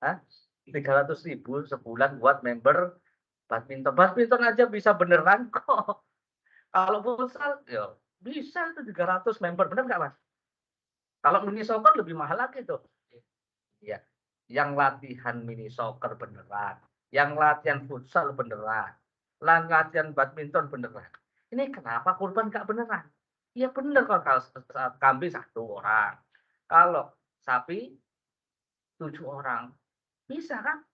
Hah? 300.000 sebulan buat member badminton. Badminton aja bisa beneran kok. Kalau futsal, ya bisa itu 300 member, bener nggak Mas? Kalau mini soccer lebih mahal lagi tuh. Ya, yang latihan mini soccer beneran, yang latihan futsal beneran, latihan badminton beneran. Ini kenapa kurban nggak beneran? Ya bener kalau kambing 1 orang. Kalau sapi 7 orang. Bisa kan?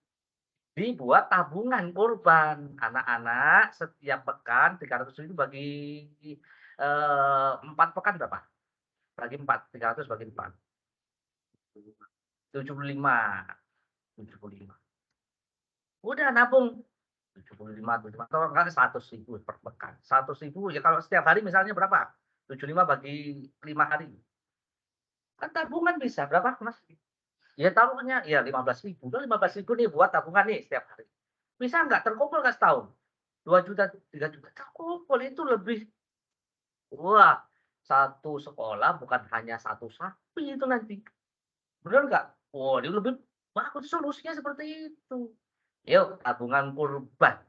Dibuat tabungan kurban. Anak-anak setiap pekan 300.000 bagi 4 pekan berapa? Bagi 4, 300 bagi 4. 75. 75. Udah nabung 75, 75 atau enggak 100.000 per pekan. 100.000 ya kalau setiap hari misalnya berapa? 75 bagi 5 hari. Kan tabungan bisa berapa, Mas? Ya taruhnya ya 15.000. Udah 15.000 nih buat tabungan nih setiap hari. Bisa nggak terkumpul nggak setahun? 2 juta, 3 juta terkumpul itu lebih. Wah, satu sekolah bukan hanya satu sapi itu nanti. Bener nggak? Oh, ini lebih bagus solusinya seperti itu. Yuk, tabungan kurban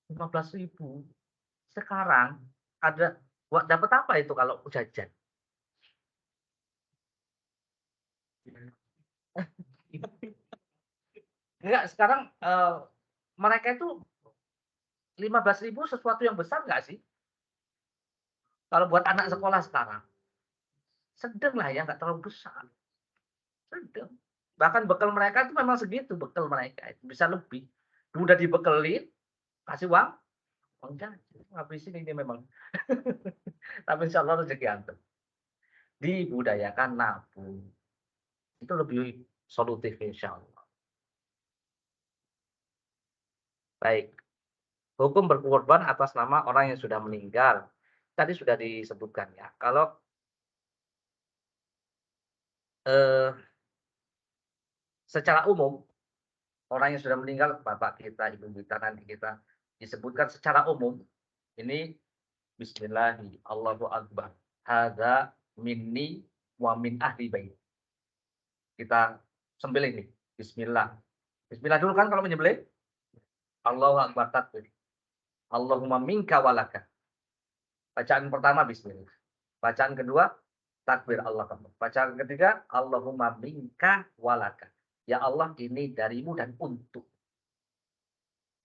15.000. Sekarang ada buat dapat apa itu kalau jajan? Enggak, sekarang mereka itu 15.000 sesuatu yang besar nggak sih? Kalau buat anak sekolah sekarang. Sedang lah ya, nggak terlalu besar. Sedang. Bahkan bekal mereka itu memang segitu, bekal mereka itu bisa lebih. Udah dibekelin, kasih uang jajan, ngabisin ini memang. Tapi insya Allah rezeki antum. Dibudayakan nabung. Itu lebih solutif insya Allah. Baik. Hukum berkorban atas nama orang yang sudah meninggal. Tadi sudah disebutkan ya. Kalau eh, secara umum orang yang sudah meninggal, bapak kita, ibu kita, nanti kita disebutkan secara umum. Ini Bismillahi, Allahu Akbar. Hadza minni wa min ahli bait. Kita sembelih nih. Bismillah. Bismillah dulu kan kalau menyembelih. Allahu Akbar takbir. Allahumma minka walaka. Bacaan pertama Bismillah. Bacaan kedua takbir Allah Akbar. Bacaan ketiga Allahumma minka walaka. Ya Allah ini darimu dan untuk.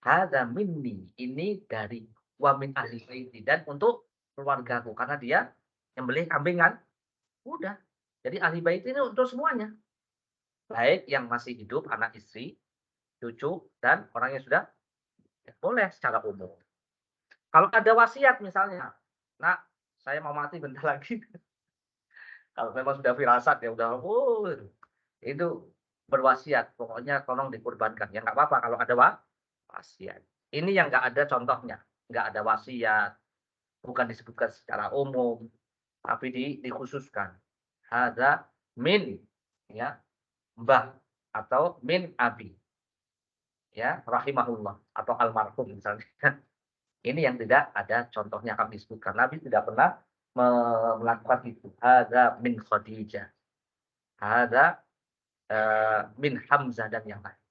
Hadza minni, ini dari wa min ahli baiti dan untuk keluargaku karena dia nyembelih kambing kan. Udah. Jadi ahli bait ini untuk semuanya. Baik yang masih hidup, anak istri, cucu dan orang yang sudah ya, boleh secara umum. Kalau ada wasiat misalnya, "Nak, saya mau mati bentar lagi." Kalau memang sudah firasat ya udah itu berwasiat, pokoknya tolong dikurbankan. Ya nggak apa-apa kalau ada wasiat. Ini yang nggak ada contohnya, nggak ada wasiat, bukan disebutkan secara umum, tapi dikhususkan. Hadza min ya, mbah atau min abi. Ya, rahimahullah atau almarhum misalnya. Ini yang tidak ada contohnya kami sebutkan. Nabi tidak pernah melakukan itu. Hadza min Khadijah. Hadza min Hamzah dan yang lain.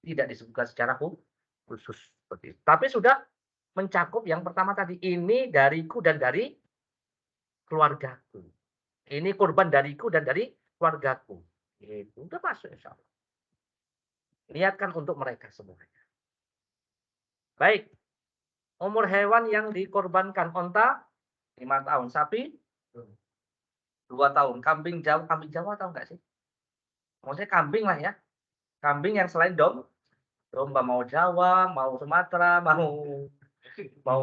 Tidak disebutkan secara khusus seperti itu. Tapi sudah mencakup yang pertama tadi, ini dariku dan dari keluargaku. Ini kurban dariku dan dari keluargaku. Itu udah masuk insyaallah. Niatkan untuk mereka semuanya. Baik. Umur hewan yang dikorbankan onta 5 tahun, sapi 2 tahun, kambing Jawa tahu nggak sih? Maksudnya kambing lah ya. Kambing yang selain domba mau Jawa, mau Sumatera, mau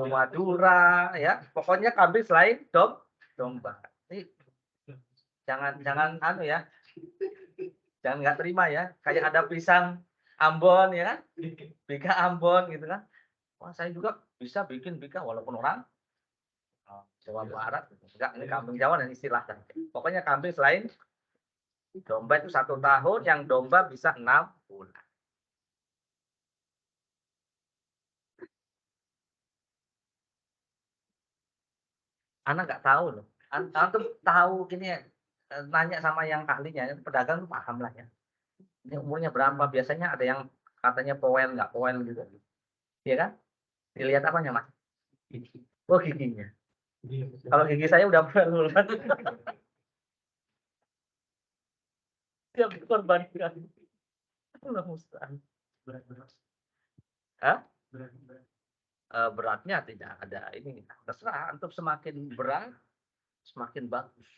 Madura ya. Pokoknya kambing selain domba. Ini jangan anu ya. Jangan nggak terima ya. Kayak ada pisang Ambon ya kan? Bika Ambon gitu kan. Wah, saya juga bisa bikin bika walaupun orang Jawa Barat. Enggak, ini kambing Jawa dan istilah. Pokoknya kambing selain domba itu 1 tahun, yang domba bisa 6 bulan. Anak nggak tahu loh. Antum tahu gini ya, nanya sama yang ahlinya, pedagang tuh paham lah ya. Ini umurnya berapa? Biasanya ada yang katanya poel, nggak poel gitu. Iya kan? Dilihat apanya, Mas? Oh, giginya. Kalau gigi saya udah poel. Siap dikorbankan. Allah musta'an. Hah? Beratnya tidak ada ini. Terserah, antum semakin berat, semakin bagus.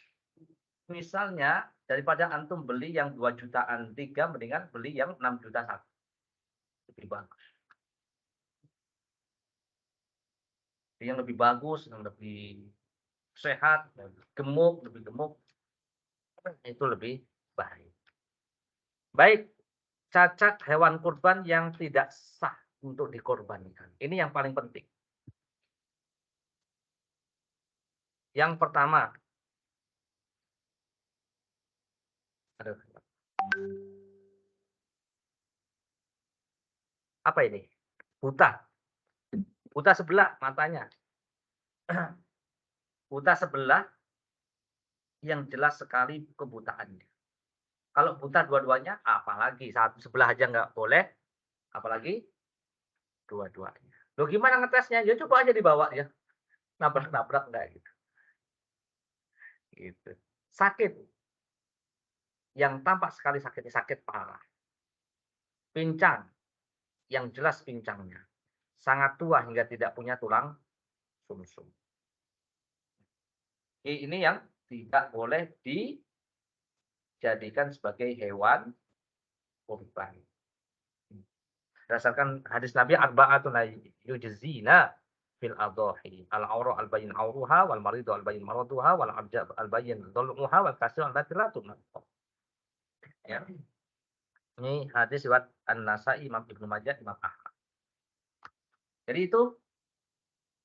Misalnya daripada antum beli yang 2 jutaan 3, mendingan beli yang 6 juta 1. Lebih bagus. Yang lebih bagus, yang lebih sehat, lebih gemuk, itu lebih baik. Baik, cacat hewan kurban yang tidak sah untuk dikorbankan. Ini yang paling penting. Yang pertama, aduh, apa ini? Buta. Buta sebelah matanya. Buta sebelah yang jelas sekali kebutaannya. Kalau buta dua-duanya, apalagi satu sebelah aja nggak boleh, apalagi dua-duanya. Loh gimana ngetesnya? Ya coba aja dibawa ya. Nabrak-nabrak enggak gitu. Gitu. Sakit. Yang tampak sekali sakitnya sakit parah. Pincang. Yang jelas pincangnya. Sangat tua hingga tidak punya tulang sumsum. Ini yang tidak boleh dijadikan sebagai hewan kurban. Berdasarkan hadis Nabi, arba'atun la yujzina fil adhahi. Al-awra al-bayyin awruha, wal maridu al-bayyin maraduha, wal abjab al-bayyin dhulmuha, wal kasir allati la tunaqqa. Ya. Ini hadis riwayat An-Nasa'i, Imam Ibnu Majah, Imam Ahmad. Jadi itu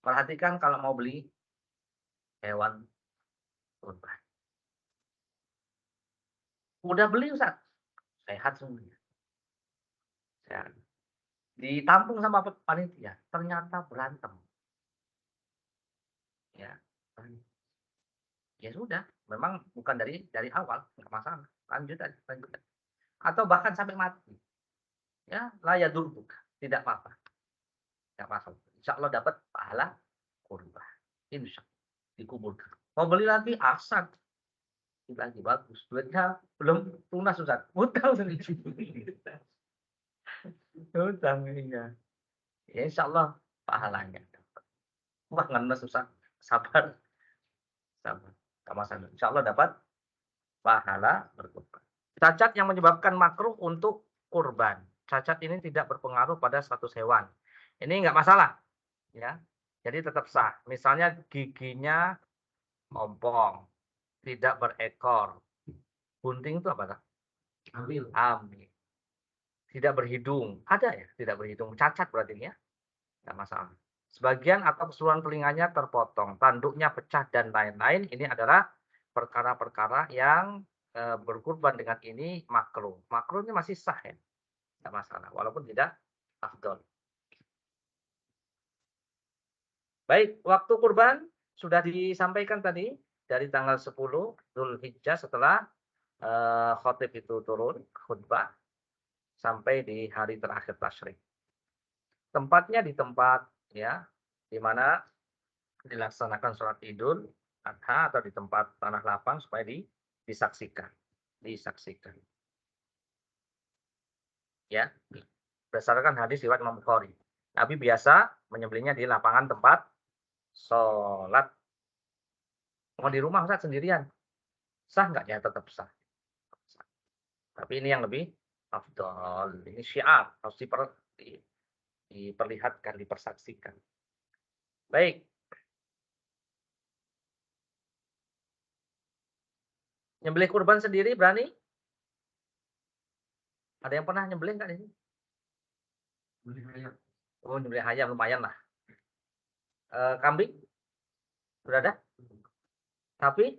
perhatikan kalau mau beli hewan kurban. Udah beli Ustaz? Sehat semuanya. Sehat. Ditampung sama panitia, ternyata berantem. Ya. Ya sudah, memang bukan dari awal, enggak masalah. Lanjut aja, lanjut aja. Atau bahkan sampai mati. Ya, la yadurruka, tidak apa-apa. Enggak masalah. Insyaallah dapat pahala kurban. Insyaallah dikuburkan. Mau beli lagi asal lagi bagus. Duitnya belum lunas Ustaz. Utang Utang iya. Ya insyaallah pahalanya dapat. Wah, ngenes Ustaz. Sabar. Sabar. Enggak masalah. Insyaallah dapat pahala berkurban. Cacat yang menyebabkan makruh untuk kurban. Cacat ini tidak berpengaruh pada status hewan. Ini enggak masalah, ya. Jadi tetap sah. Misalnya giginya ompong, tidak berekor. Bunting itu apa, Kak? Ambil. Ambil. Tidak berhidung. Ada ya, tidak berhidung. Cacat berarti ya. Enggak masalah. Sebagian atau keseluruhan telinganya terpotong, tanduknya pecah dan lain-lain. Ini adalah perkara-perkara yang berkurban dengan ini makruh. Makruh ini masih sah ya. Enggak masalah, walaupun tidak afdol. Baik, waktu kurban sudah disampaikan tadi dari tanggal 10 Dzulhijjah setelah khatib itu turun khutbah sampai di hari terakhir tasyrik. Tempatnya di tempat ya di mana dilaksanakan sholat Idul Adha atau di tempat tanah lapang supaya disaksikan. Disaksikan. Ya, berdasarkan hadis riwayat Imam Bukhari. Nabi biasa menyembelihnya di lapangan tempat sholat. Mau di rumah Ustaz sendirian. Sah nggak? Ya tetap sah. Tapi ini yang lebih afdal. Ini syiar. Harus diperlihatkan, dipersaksikan. Baik. Nyembelih kurban sendiri berani? Ada yang pernah nyembelih nggak di sini? Beli ayam. Oh, nyembelih ayam lumayan lah. Kambing? Sudah ada? Tapi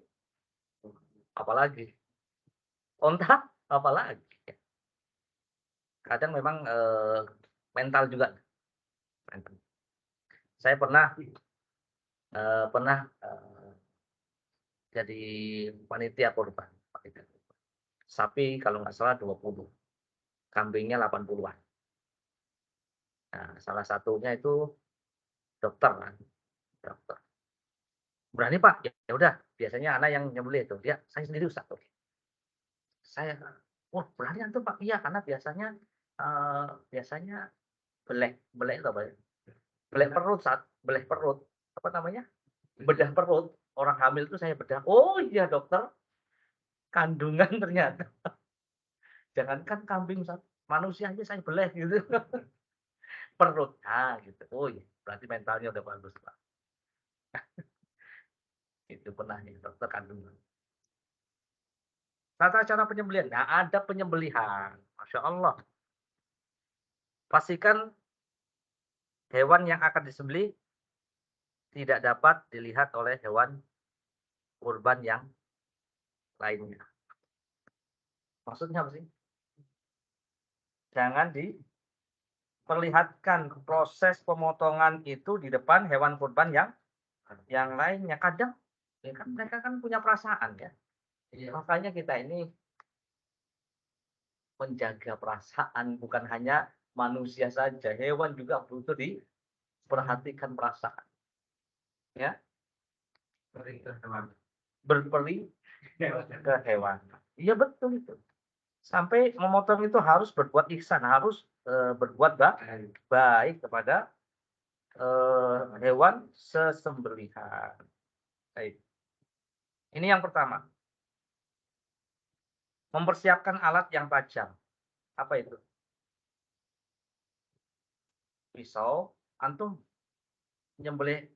apalagi? Onta? Apalagi? Kadang memang mental juga. Mental. Saya pernah jadi panitia kurban. Sapi kalau nggak salah 20. Kambingnya 80-an. Nah, salah satunya itu dokter kan. Dokter. Berani Pak? Ya udah, biasanya anak yang nyembelih itu. Dia, saya sendiri Ustaz. Oke. Saya, wah berani antum Pak? Iya, karena biasanya belek itu apa ya? Belek perut saat belek perut. Apa namanya? Bedah perut. Orang hamil itu saya bedah. Oh iya dokter. kandungan ternyata. Jangankan kambing, manusia aja saya beleh gitu. Perutnya gitu. Oh iya, berarti mentalnya udah bagus, Pak. Itu pernah nih dokter kandungan. Tata cara penyembelihan, nah ada penyembelihan. Masya Allah. Pastikan hewan yang akan disembelih tidak dapat dilihat oleh hewan kurban yang lainnya. Maksudnya apa sih? Jangan diperlihatkan proses pemotongan itu di depan hewan kurban yang lainnya. Kadang ya kan mereka kan punya perasaan ya. Makanya kita ini menjaga perasaan bukan hanya manusia saja, hewan juga butuh diperhatikan perasaan. Ya, berperi ke hewan. Iya betul itu. Sampai memotong itu harus berbuat ihsan, harus berbuat baik kepada hewan sesembelihan. Baik. Ini yang pertama. Mempersiapkan alat yang tajam. Apa itu? Pisau. Antum nyembelih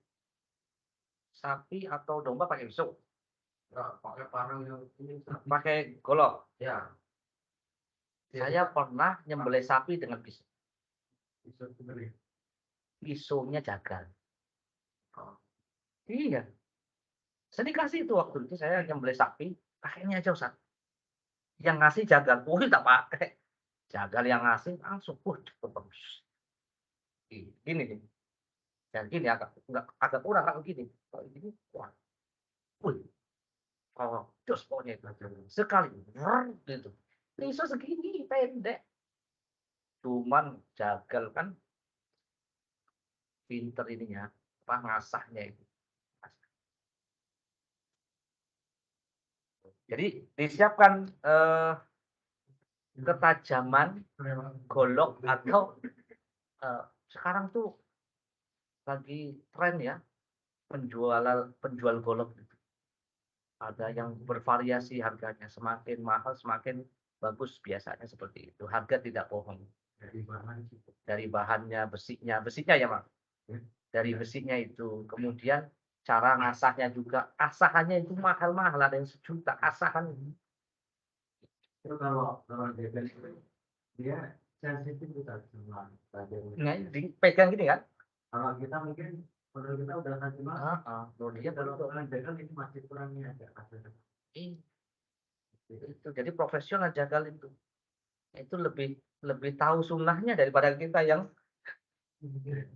sapi atau domba pakai pisau? pakai parang yang ini. Pakai golok. Ya. Saya pernah nyembelih sapi dengan pisau. Bisa sendiri. Pisaunya jagal. Oh. Iya. Saya dikasih itu waktu itu saya nyembelih sapi, pakainya aja Ustaz. Yang ngasih jagal, tak pakai. Jagal yang ngasih langsung, cepet bagus. Gini nih. Yang gini agak kurang kalau gini. Kalau gini, wah. Wih. Oh, jos pokoknya itu. Sekali, gitu. Pisau segini, pendek. Cuman jagal kan pinter ininya, apa ngasahnya itu. Jadi disiapkan ketajaman golok atau sekarang tuh lagi tren ya penjual golok gitu. Ada yang bervariasi harganya, semakin mahal semakin bagus biasanya seperti itu. Harga tidak bohong. Dari bahannya, besinya ya Mak. Dari besinya itu. Kemudian cara ngasahnya juga, asahannya itu mahal-mahal, ada yang 1 juta asahan. Itu kalau dia sensitif kita semua. Nah, dipegang gini kan? Kalau kita mungkin menurut kita udah kasih makan. Dia Kalau betul. orang jagal ini masih kurangnya ada. Itu jadi profesional jagal itu. Itu lebih tahu sunnahnya daripada kita yang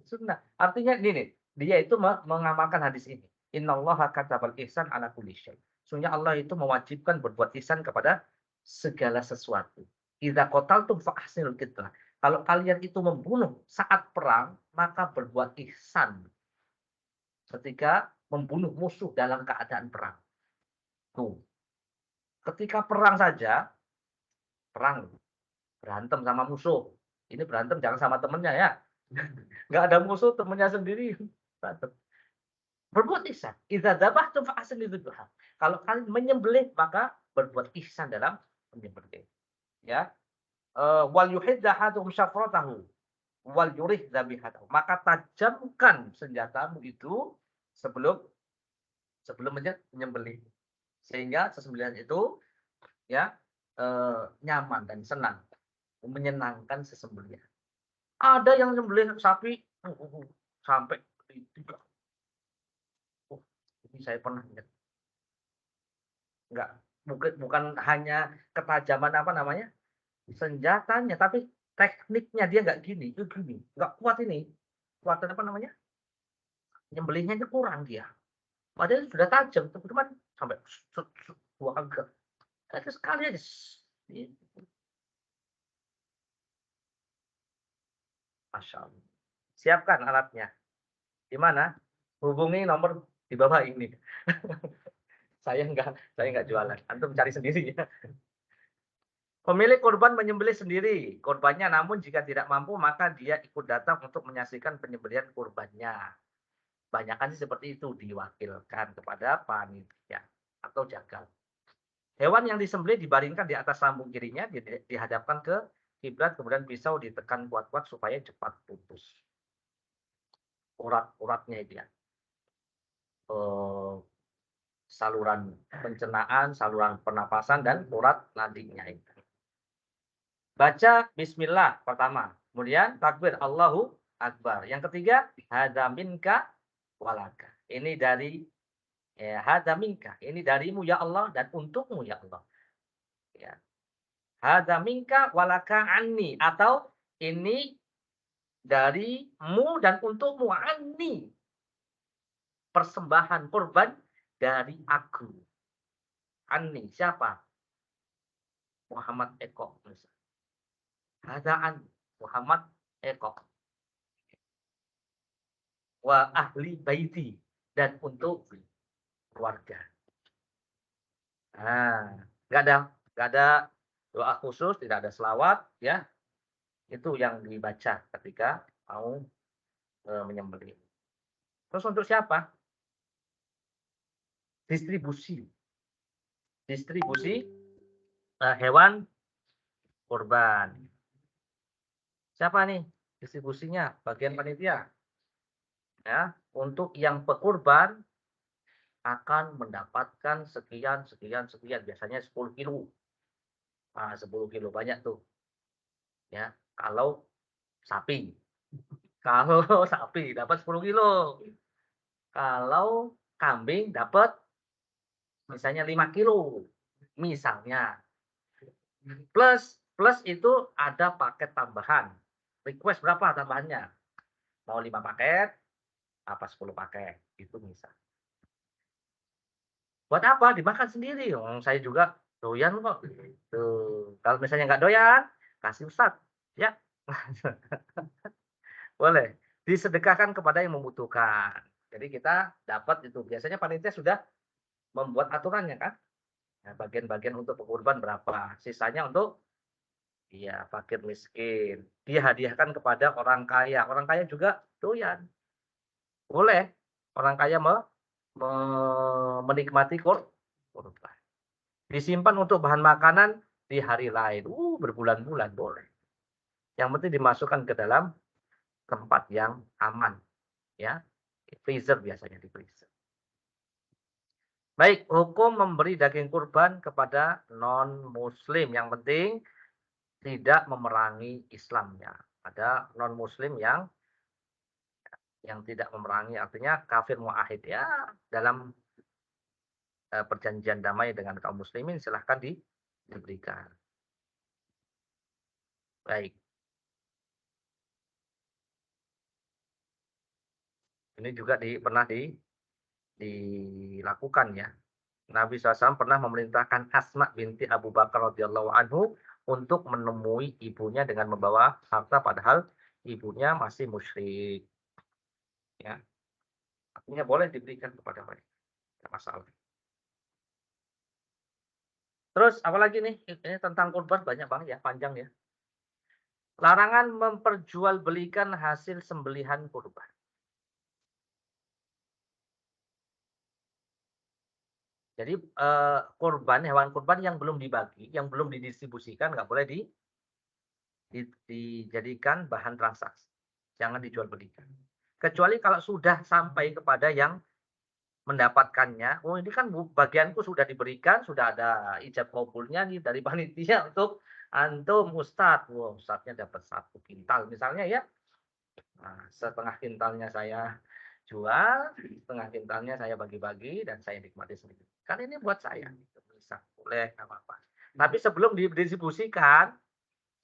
sunnah. Artinya gini, dia itu mengamalkan hadis ini. Innallaha katabal ihsan ala kulli syai. Sesungguhnya Allah itu mewajibkan berbuat ihsan kepada segala sesuatu. Idza qataltum fa ahsinul qitlah. Kalau kalian itu membunuh saat perang, maka berbuat ihsan ketika membunuh musuh dalam keadaan perang. Tuh. Ketika perang saja, perang berantem sama musuh. Ini berantem jangan sama temennya ya. Nggak ada musuh, temennya sendiri berantem. Berbuat ihsan. Idza dzabhtum fa ahsinu dzibha. Kalau kalian menyembelih maka berbuat ihsan dalam menyembelih. Ya. Wal yuhidda ahaduhum syafratahu wal yurih dzabihatahu. Maka tajamkan senjatamu itu sebelum menyembelih. Sehingga sesembelihan itu ya nyaman dan senang, menyenangkan sesembelihan. Ada yang nyembelih sapi sampai 3. Ini saya pernah lihat. Enggak, bukan hanya ketajaman apa namanya, senjatanya, tapi tekniknya dia enggak gini, itu gini, enggak kuat ini. Kuat apa namanya? Nyembelihnya itu kurang dia. Padahal sudah tajam, teman-teman sampai 2 kali enggak. Itu sekali aja. Masya Allah. Siapkan alatnya. Di mana? Hubungi nomor di bawah ini. Saya enggak jualan. Antum cari sendiri ya. Pemilik kurban menyembelih sendiri korbannya, namun jika tidak mampu maka dia ikut datang untuk menyaksikan penyembelihan kurbannya. Banyakan sih seperti itu, diwakilkan kepada panitia atau jagal. Hewan yang disembelih dibaringkan di atas lambung kirinya, dihadapkan ke kiblat, kemudian pisau ditekan kuat-kuat supaya cepat putus. Urat-uratnya itu ya. Saluran pencernaan, saluran pernapasan, dan urat nadinya itu. Baca bismillah pertama. Kemudian takbir Allahu Akbar. Yang ketiga, hadza minka walaka. Ini dari hadza minka. Ini darimu ya Allah dan untukmu ya Allah. Ya. Hadza minka walaka anni, atau ini darimu dan untukmu anni. Persembahan korban dari aku. Anni siapa? Muhammad Eko. Hadza an Muhammad Eko. Wa ahli baiti, dan untuk keluarga. Nah, nggak ada doa khusus, tidak ada selawat, ya. Itu yang dibaca ketika mau menyembelih. Terus untuk siapa? Distribusi hewan kurban. Siapa nih distribusinya? Bagian panitia. Ya, untuk yang pekurban akan mendapatkan sekian. Biasanya 10 kilo. Nah, 10 kilo banyak tuh. Ya, kalau sapi. Kalau sapi dapat 10 kilo. Kalau kambing dapat misalnya 5 kilo. Misalnya. Plus itu ada paket tambahan. Request berapa tambahannya? Mau 5 paket, apa 10 paket. Itu misal. Buat apa? Dimakan sendiri. Saya juga doyan kok. Tuh. Kalau misalnya nggak doyan, kasih Ustaz. Ya. Boleh. Disedekahkan kepada yang membutuhkan. Jadi kita dapat itu. Biasanya panitia sudah membuat aturannya kan. Nah, bagian-bagian untuk pengorban berapa. Sisanya untuk fakir miskin. Dihadiahkan kepada orang kaya. Orang kaya juga doyan. Boleh orang kaya menikmati kurban. Disimpan untuk bahan makanan di hari lain. Berbulan-bulan boleh. Yang penting dimasukkan ke dalam tempat yang aman. Ya, freezer biasanya di freezer. Baik, hukum memberi daging kurban kepada non-muslim. Yang penting tidak memerangi Islamnya. Ada non-muslim yang tidak memerangi, artinya kafir mu'ahid, ya, dalam perjanjian damai dengan kaum muslimin silahkan diberikan. Baik. Ini juga pernah dilakukan ya. Nabi SAW pernah memerintahkan Asma binti Abu Bakar radhiyallahu anhu untuk menemui ibunya dengan membawa harta padahal ibunya masih musyrik. Ya. Artinya boleh diberikan kepada mereka. Tidak masalah. Terus apalagi nih? Ini tentang kurban banyak banget ya, panjang ya. Larangan memperjualbelikan hasil sembelihan kurban. Jadi hewan kurban yang belum dibagi, yang belum didistribusikan nggak boleh dijadikan bahan transaksi. Jangan dijual belikan. Kecuali kalau sudah sampai kepada yang mendapatkannya, ini kan bagianku sudah diberikan, sudah ada ijab kabulnya nih dari panitia untuk antum Ustadz. Ustadznya dapat 1 kintal misalnya ya. Nah, setengah kintalnya saya jual, setengah kintalnya saya bagi-bagi dan saya nikmati sendiri. Kan ini buat saya. Bisa, boleh, nggak apa-apa. Tapi sebelum didistribusikan,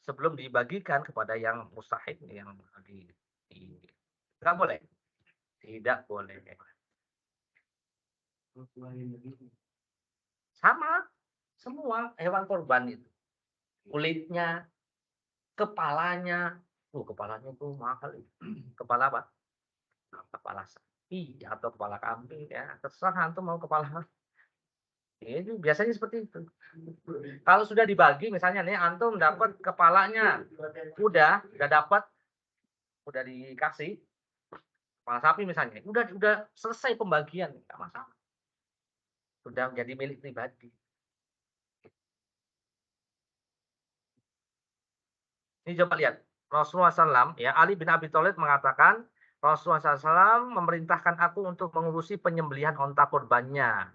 sebelum dibagikan kepada yang mustahik, yang nggak boleh. Tidak boleh. Sama, semua hewan kurban itu. Kulitnya, kepalanya. Kepalanya itu mahal. Kepala apa? Kepala sapi atau kepala kambing ya. Terserah antum mau kepala. Ini biasanya seperti itu. Kalau sudah dibagi misalnya nih antum dapat kepalanya, udah dapat, udah dikasih kepala sapi misalnya, udah selesai pembagian, enggak masalah. Sudah menjadi milik pribadi. Ini coba lihat. Rasulullah SAW, ya, Ali bin Abi Thalib mengatakan, Rasulullah SAW memerintahkan aku untuk mengurusi penyembelihan onta kurbannya,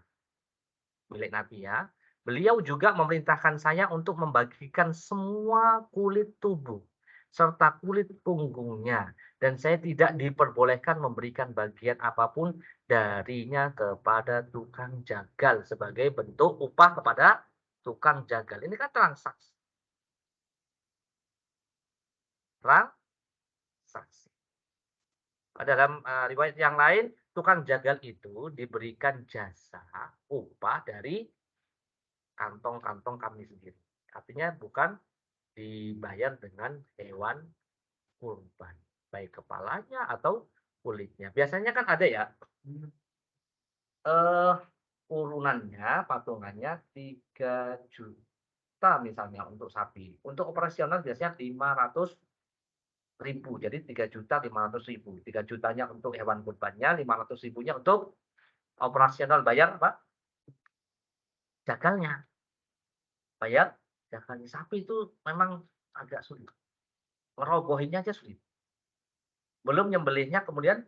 milik Nabi ya. Beliau juga memerintahkan saya untuk membagikan semua kulit tubuh serta kulit punggungnya, dan saya tidak diperbolehkan memberikan bagian apapun darinya kepada tukang jagal sebagai bentuk upah kepada tukang jagal. Ini kan transaksi. Transaksi. Dalam riwayat yang lain, tukang jagal itu diberikan jasa upah dari kantong-kantong kami sendiri. Artinya bukan dibayar dengan hewan kurban, baik kepalanya atau kulitnya. Biasanya kan ada ya, eh urunannya, patungannya 3 juta misalnya untuk sapi. Untuk operasional biasanya 500.000. Jadi 3.500.000. 3 jutanya untuk hewan kurbannya, 500 ribunya untuk operasional bayar apa? Jagalnya. Bayar jagalnya. Sapi itu memang agak sulit. Ngerobohinnya aja sulit. Belum nyembelihnya kemudian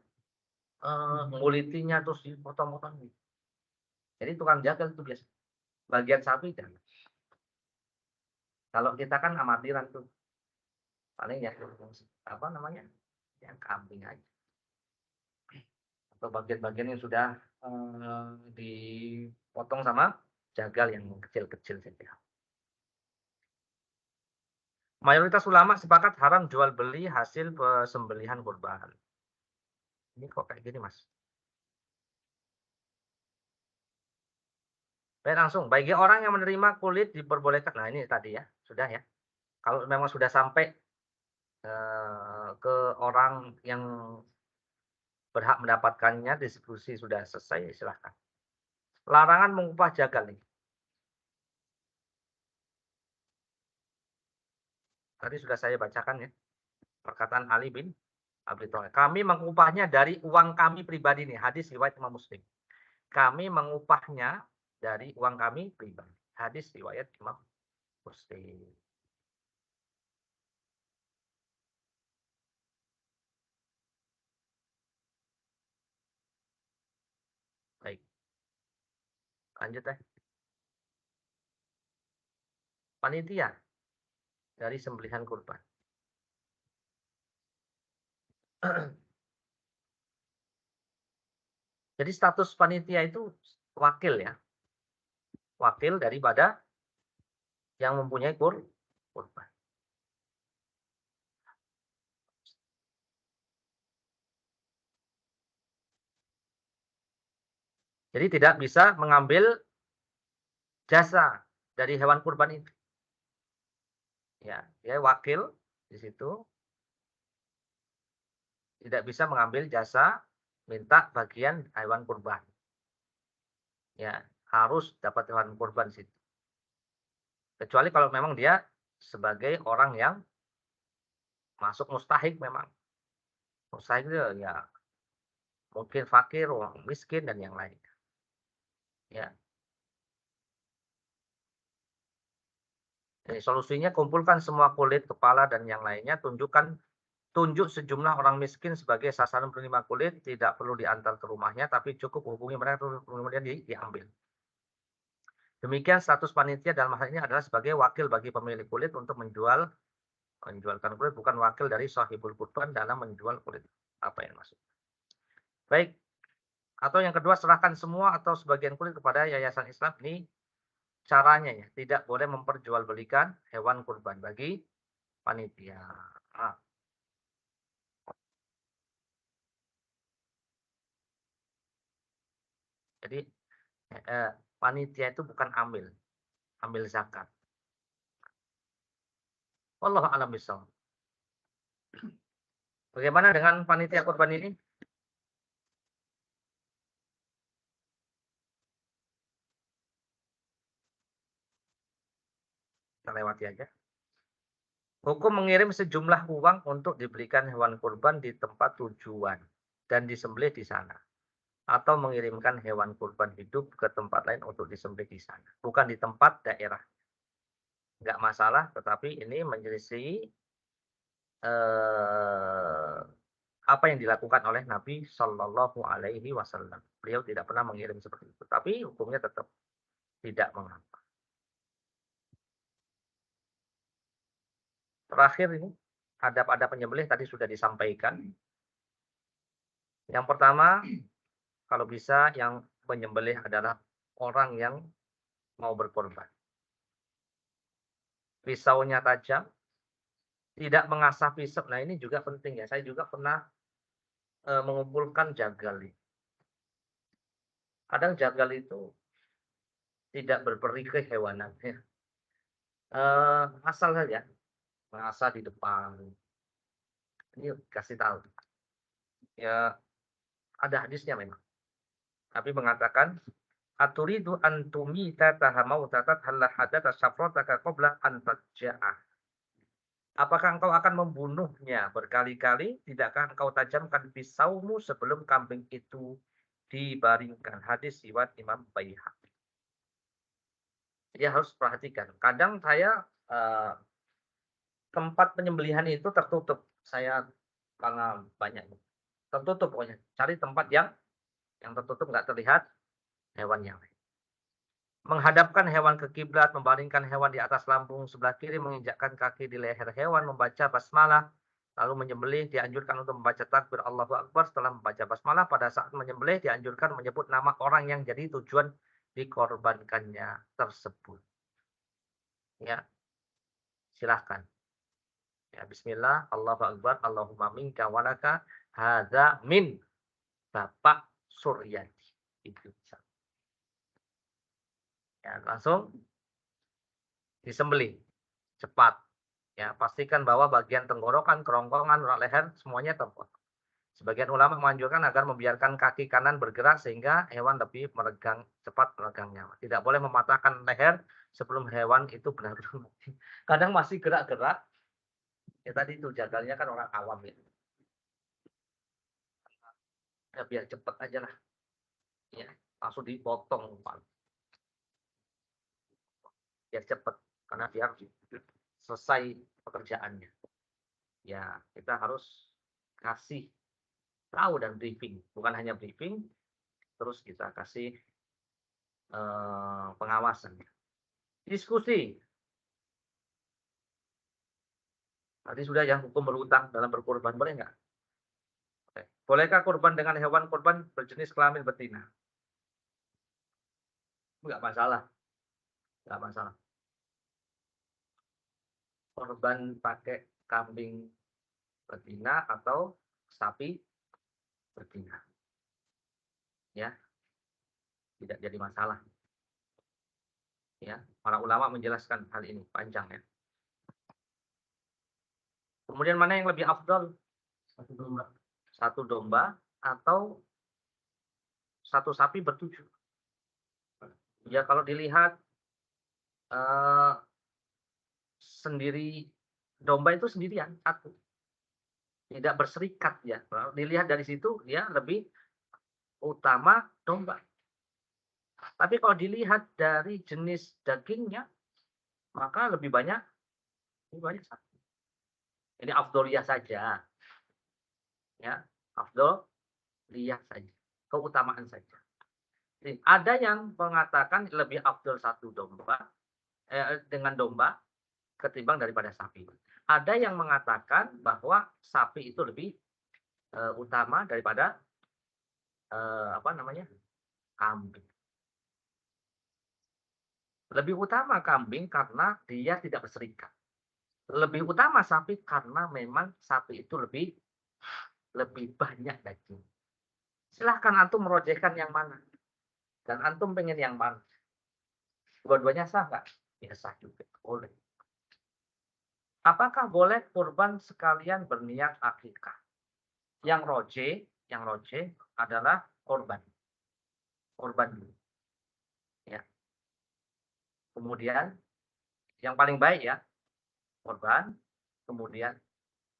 ngulitinya terus dipotong-potong. Jadi tukang jagal itu biasa. Bagian sapi jangan. Kalau kita kan amatiran tuh. Paling ya apa namanya? Yang kambing aja. Atau bagian-bagian yang sudah dipotong sama jagal yang kecil-kecil saja. Mayoritas ulama sepakat haram jual beli hasil sembelihan kurban. Ini kok kayak gini, Mas? Baik, langsung. Bagi orang yang menerima kulit diperbolehkan. Nah, ini tadi ya, sudah ya. Kalau memang sudah sampai ke orang yang berhak mendapatkannya, diskusi sudah selesai, silahkan. Larangan mengupah jagal nih. Tadi sudah saya bacakan ya. Perkataan Ali bin Abi Thalib. Kami mengupahnya dari uang kami pribadi nih. Hadis riwayat Imam Muslim. Kami mengupahnya dari uang kami pribadi. Hadis riwayat Imam Muslim. Baik. Lanjut ya. Panitia dari sembelihan kurban. Jadi status panitia itu wakil ya. Wakil daripada yang mempunyai kurban. Jadi tidak bisa mengambil jasa dari hewan kurban itu. Ya, dia wakil di situ. Tidak bisa mengambil jasa minta bagian hewan kurban. Ya, harus dapat hewan kurban di situ. Kecuali kalau memang dia sebagai orang yang masuk mustahik memang. Mustahik itu ya mungkin fakir, orang miskin dan yang lain. Ya. Jadi solusinya kumpulkan semua kulit, kepala dan yang lainnya, tunjuk sejumlah orang miskin sebagai sasaran penerima kulit, tidak perlu diantar ke rumahnya, tapi cukup hubungi mereka kemudian diambil. Demikian status panitia dalam hal ini adalah sebagai wakil bagi pemilik kulit untuk menjualkan kulit, bukan wakil dari sahibul kurban dalam menjual kulit. Apa yang maksud? Baik. Atau yang kedua, serahkan semua atau sebagian kulit kepada yayasan Islam. Ini caranya ya, tidak boleh memperjualbelikan hewan kurban bagi panitia. Nah. Jadi panitia itu bukan ambil zakat. Wallahu a'lam bishawab. Bagaimana dengan panitia kurban ini? Kita lewati aja. Hukum mengirim sejumlah uang untuk dibelikan hewan kurban di tempat tujuan dan disembelih di sana. Atau mengirimkan hewan kurban hidup ke tempat lain untuk disembelih di sana. Bukan di tempat daerah. Enggak masalah, tetapi ini menyelisih eh, apa yang dilakukan oleh Nabi Shallallahu Alaihi Wasallam. Beliau tidak pernah mengirim seperti itu, tapi hukumnya tetap tidak mengapa. Terakhir ini adab-adab penyembelih tadi sudah disampaikan. Yang pertama, kalau bisa yang menyembelih adalah orang yang mau berkorban. Pisaunya tajam, tidak mengasah pisau. Nah ini juga penting ya. Saya juga pernah mengumpulkan jagal. Kadang jagal itu tidak berperi kehewanan. Ya. Asal saja, mengasah di depan. Ini kasih tahu. Ya ada hadisnya memang. Tapi mengatakan aturidu antumi tataha mautatat halla hadatsa syafrataka qabla an taja'ah. Apakah engkau akan membunuhnya berkali-kali? Tidakkah engkau tajamkan pisaumu sebelum kambing itu dibaringkan? Hadis riwayat Imam Baihaqi. Dia harus perhatikan. Kadang saya tempat penyembelihan itu tertutup. Saya karena banyak tertutup pokoknya. Cari tempat yang tertutup nggak terlihat hewan yang lain. Menghadapkan hewan ke kiblat, membaringkan hewan di atas lambung sebelah kiri, menginjakkan kaki di leher hewan, membaca basmalah, lalu menyembelih dianjurkan untuk membaca takbir Allahu Akbar. Setelah membaca basmalah, pada saat menyembelih dianjurkan menyebut nama orang yang jadi tujuan dikorbankannya tersebut. Ya, silahkan. Ya, Bismillah, Allahu Akbar, Allahumma minka walaka, hadza min Bapak Suryadi. Itu bisa. Ya, langsung disembelih cepat. Ya, pastikan bahwa bagian tenggorokan, kerongkongan, leher semuanya terpotong. Sebagian ulama menganjurkan agar membiarkan kaki kanan bergerak sehingga hewan lebih cepat meregang nyawa. Tidak boleh mematahkan leher sebelum hewan itu benar-benar mati. Kadang masih gerak-gerak. Ya tadi itu jagalnya kan orang awam ya. Ya biar cepat aja lah. Ya, langsung dipotong. Biar cepat karena biar selesai pekerjaannya. Ya, kita harus kasih tahu dan briefing, bukan hanya briefing, terus kita kasih pengawasan. Diskusi. Tadi sudah ya hukum berhutang dalam berkorban, boleh nggak? Bolehkah korban dengan hewan korban berjenis kelamin betina? Nggak masalah, nggak masalah. Korban pakai kambing betina atau sapi betina, ya tidak jadi masalah. Ya, para ulama menjelaskan hal ini panjang ya. Kemudian mana yang lebih afdal? Satu domba atau satu sapi bertujuh. Ya kalau dilihat sendiri domba itu sendirian satu. Tidak berserikat ya. Kalau dilihat dari situ dia lebih utama domba. Tapi kalau dilihat dari jenis dagingnya maka lebih banyak sapi. Ini afdoliyah saja. Ya, afdoliyah saja. Keutamaan saja. Ada yang mengatakan lebih afdol satu domba dengan domba ketimbang daripada sapi. Ada yang mengatakan bahwa sapi itu lebih utama daripada kambing. Lebih utama kambing karena dia tidak berserikat. Lebih utama sapi karena memang sapi itu lebih banyak daging. Silahkan antum merojehkan yang mana. Dan antum pengen yang mana. Dua-duanya sah nggak? Ya sah juga. Boleh. Apakah boleh kurban sekalian berniat akikah? Yang roje adalah korban dulu. Ya. Kemudian yang paling baik ya korban, kemudian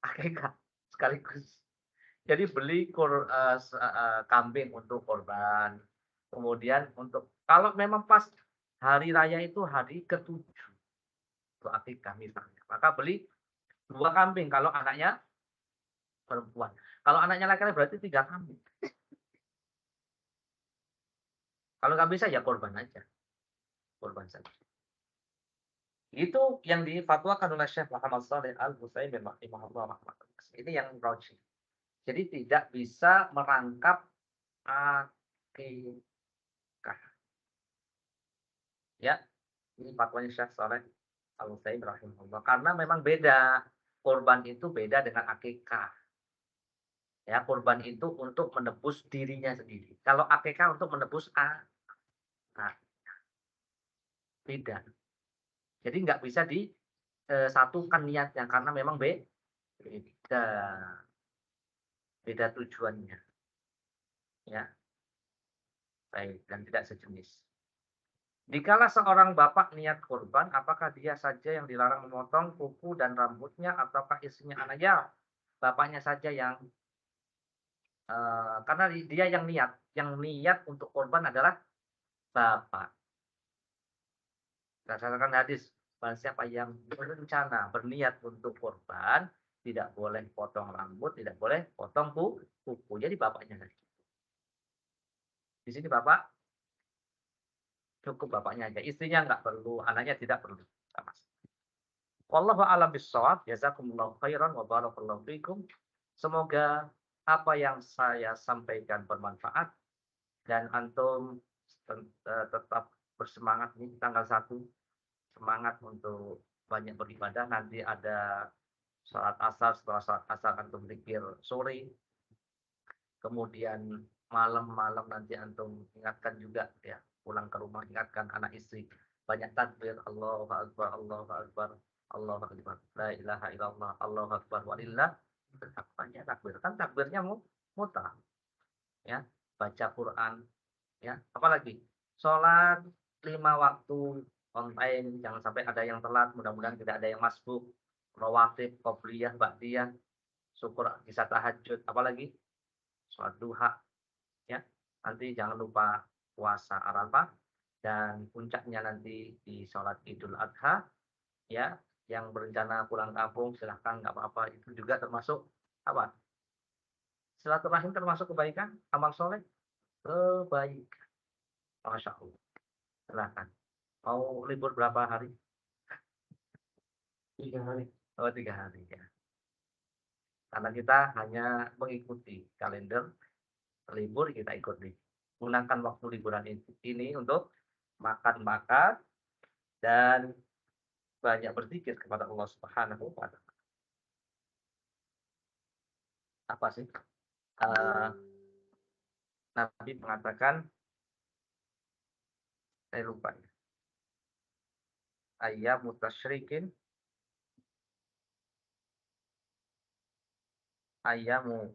akikah sekaligus. Jadi beli kambing untuk korban, kemudian kalau memang pas hari raya itu hari ke-7 untuk akikah misalnya, maka beli 2 kambing kalau anaknya perempuan. Kalau anaknya laki-laki berarti 3 kambing. Kalau nggak bisa ya korban aja, korban saja. Itu yang difatwakan oleh Syekh Muhammad Shalih Al-Utsaimin rahimahullah. Ini yang rajih. Jadi tidak bisa merangkap akikah. Ya, ini fatwanya Syekh Shalih Al-Utsaimin rahimahullah. Karena memang beda. Korban itu beda dengan akikah. Ya, korban itu untuk menebus dirinya sendiri. Kalau akikah untuk menebus anak. Tidak. Jadi nggak bisa disatukan niatnya karena memang beda. Beda tujuannya. Ya, baik dan tidak sejenis. Dikala seorang bapak niat korban, apakah dia saja yang dilarang memotong kuku dan rambutnya ataukah istrinya anaknya? Bapaknya saja yang karena dia yang niat untuk korban adalah bapak. Berdasarkan hadis, barang siapa yang berencana berniat untuk korban, tidak boleh potong rambut, tidak boleh potong kuku. Jadi bapaknya saja. Di sini bapak cukup bapaknya aja, istrinya nggak perlu, anaknya tidak perlu. Sama. Wallahu a'lam bishawab. Jazakumullahu khairan wa barakallahu fikum. Semoga apa yang saya sampaikan bermanfaat dan antum tetap bersemangat nih tanggal 1. Semangat untuk banyak beribadah. Nanti ada salat asar, setelah salat asar antum zikir sore. Kemudian malam-malam nanti antum ingatkan juga ya, pulang ke rumah ingatkan anak istri. Banyak takbir, Allahu Akbar, Allahu Akbar, Allahu Akbar. La ilaha illallah, Allahu Akbar, walillah. Banyak takbir. Kan takbirnya mutlak. Ya, baca Quran, ya. Apalagi sholat 5 waktu on time, jangan sampai ada yang telat, mudah-mudahan tidak ada yang masbuk, rawatib, qobliyah, ba'diyah, syukur bisa tahajud, apalagi sholat duha, ya. Nanti jangan lupa puasa Arafah dan puncaknya nanti di sholat Idul Adha, ya. Yang berencana pulang kampung silahkan, nggak apa-apa, itu juga termasuk apa? Silaturahim termasuk kebaikan, amal soleh, kebaikan. Masya Allah. Silahkan. Mau libur berapa hari? 3 hari. Oh, 3 hari ya. Karena kita hanya mengikuti kalender libur, kita ikuti. Gunakan waktu liburan ini untuk makan-makan dan banyak berzikir kepada Allah Subhanahu wa Ta'ala. Apa sih? Nabi mengatakan, saya lupa ya. Ayyamu tasyrikin, ayyamu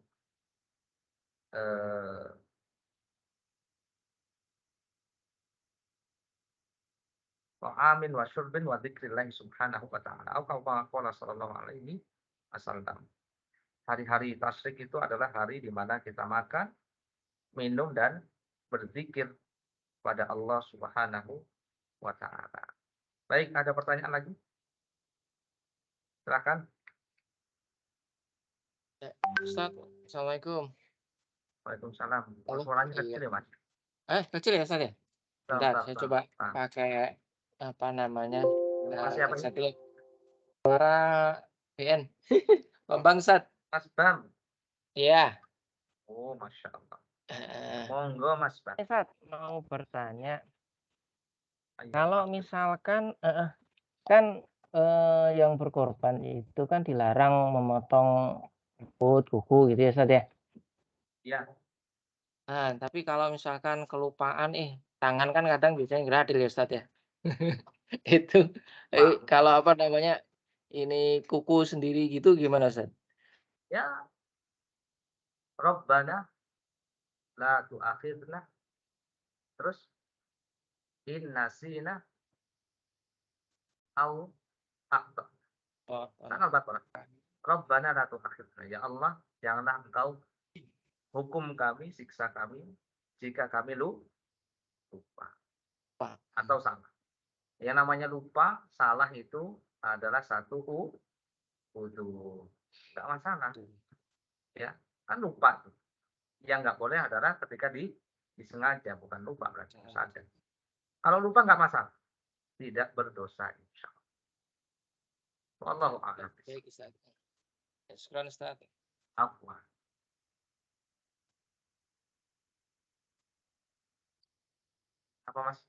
ta'amin wa syurbin wa dzikrillah subhanahu wa ta'ala. Atau qala sallallahu alaihi wasallam. Hari-hari tasyrik itu adalah hari di mana kita makan, minum dan berzikir pada Allah Subhanahu wa ta'ala. Baik, ada pertanyaan lagi? Silakan. Ya, Ustaz, Assalamualaikum. Waalaikumsalam. Halo? Suaranya Iya. kecil ya, Mas? Kecil ya, Ustaz ya? Bentar, saya Bentar. coba Nah, pakai apa namanya? Masih apa headset ini? dulu. Suara BN. Bambang, Ustaz. Mas Bam. Iya. Oh, Masya Allah. Heeh. Monggo, Mas Bam. Ustaz, mau bertanya, Ayo, kalau Mas. misalkan kan yang berkorban itu kan dilarang memotong rambut, kuku gitu ya, Ustaz ya? Ya, Nah, tapi kalau misalkan kelupaan, tangan kan kadang biasanya gradil ya, Ustaz ya? Itu, Pak. kalau apa namanya, ini kuku sendiri gitu gimana, Ustaz? Ya, Rabbana la tu'akhidna. Terus in nasina au akhtana. Oh, Kan Al-Baqarah. Rabbana la tu'akhidna. Ya Allah, janganlah Engkau hukum kami, siksa kami jika kami lupa Pak. atau salah. Yang namanya lupa, salah itu adalah satu wudu. Nggak masalah. Ya, kan lupa. Yang nggak boleh adalah ketika disengaja, bukan lupa berarti saja. Kalau lupa nggak masalah. Tidak berdosa insya Allah. Wallahu a'lam. Baik, Ustaz. Syukran, Ustaz. Afwan. Apa Mas?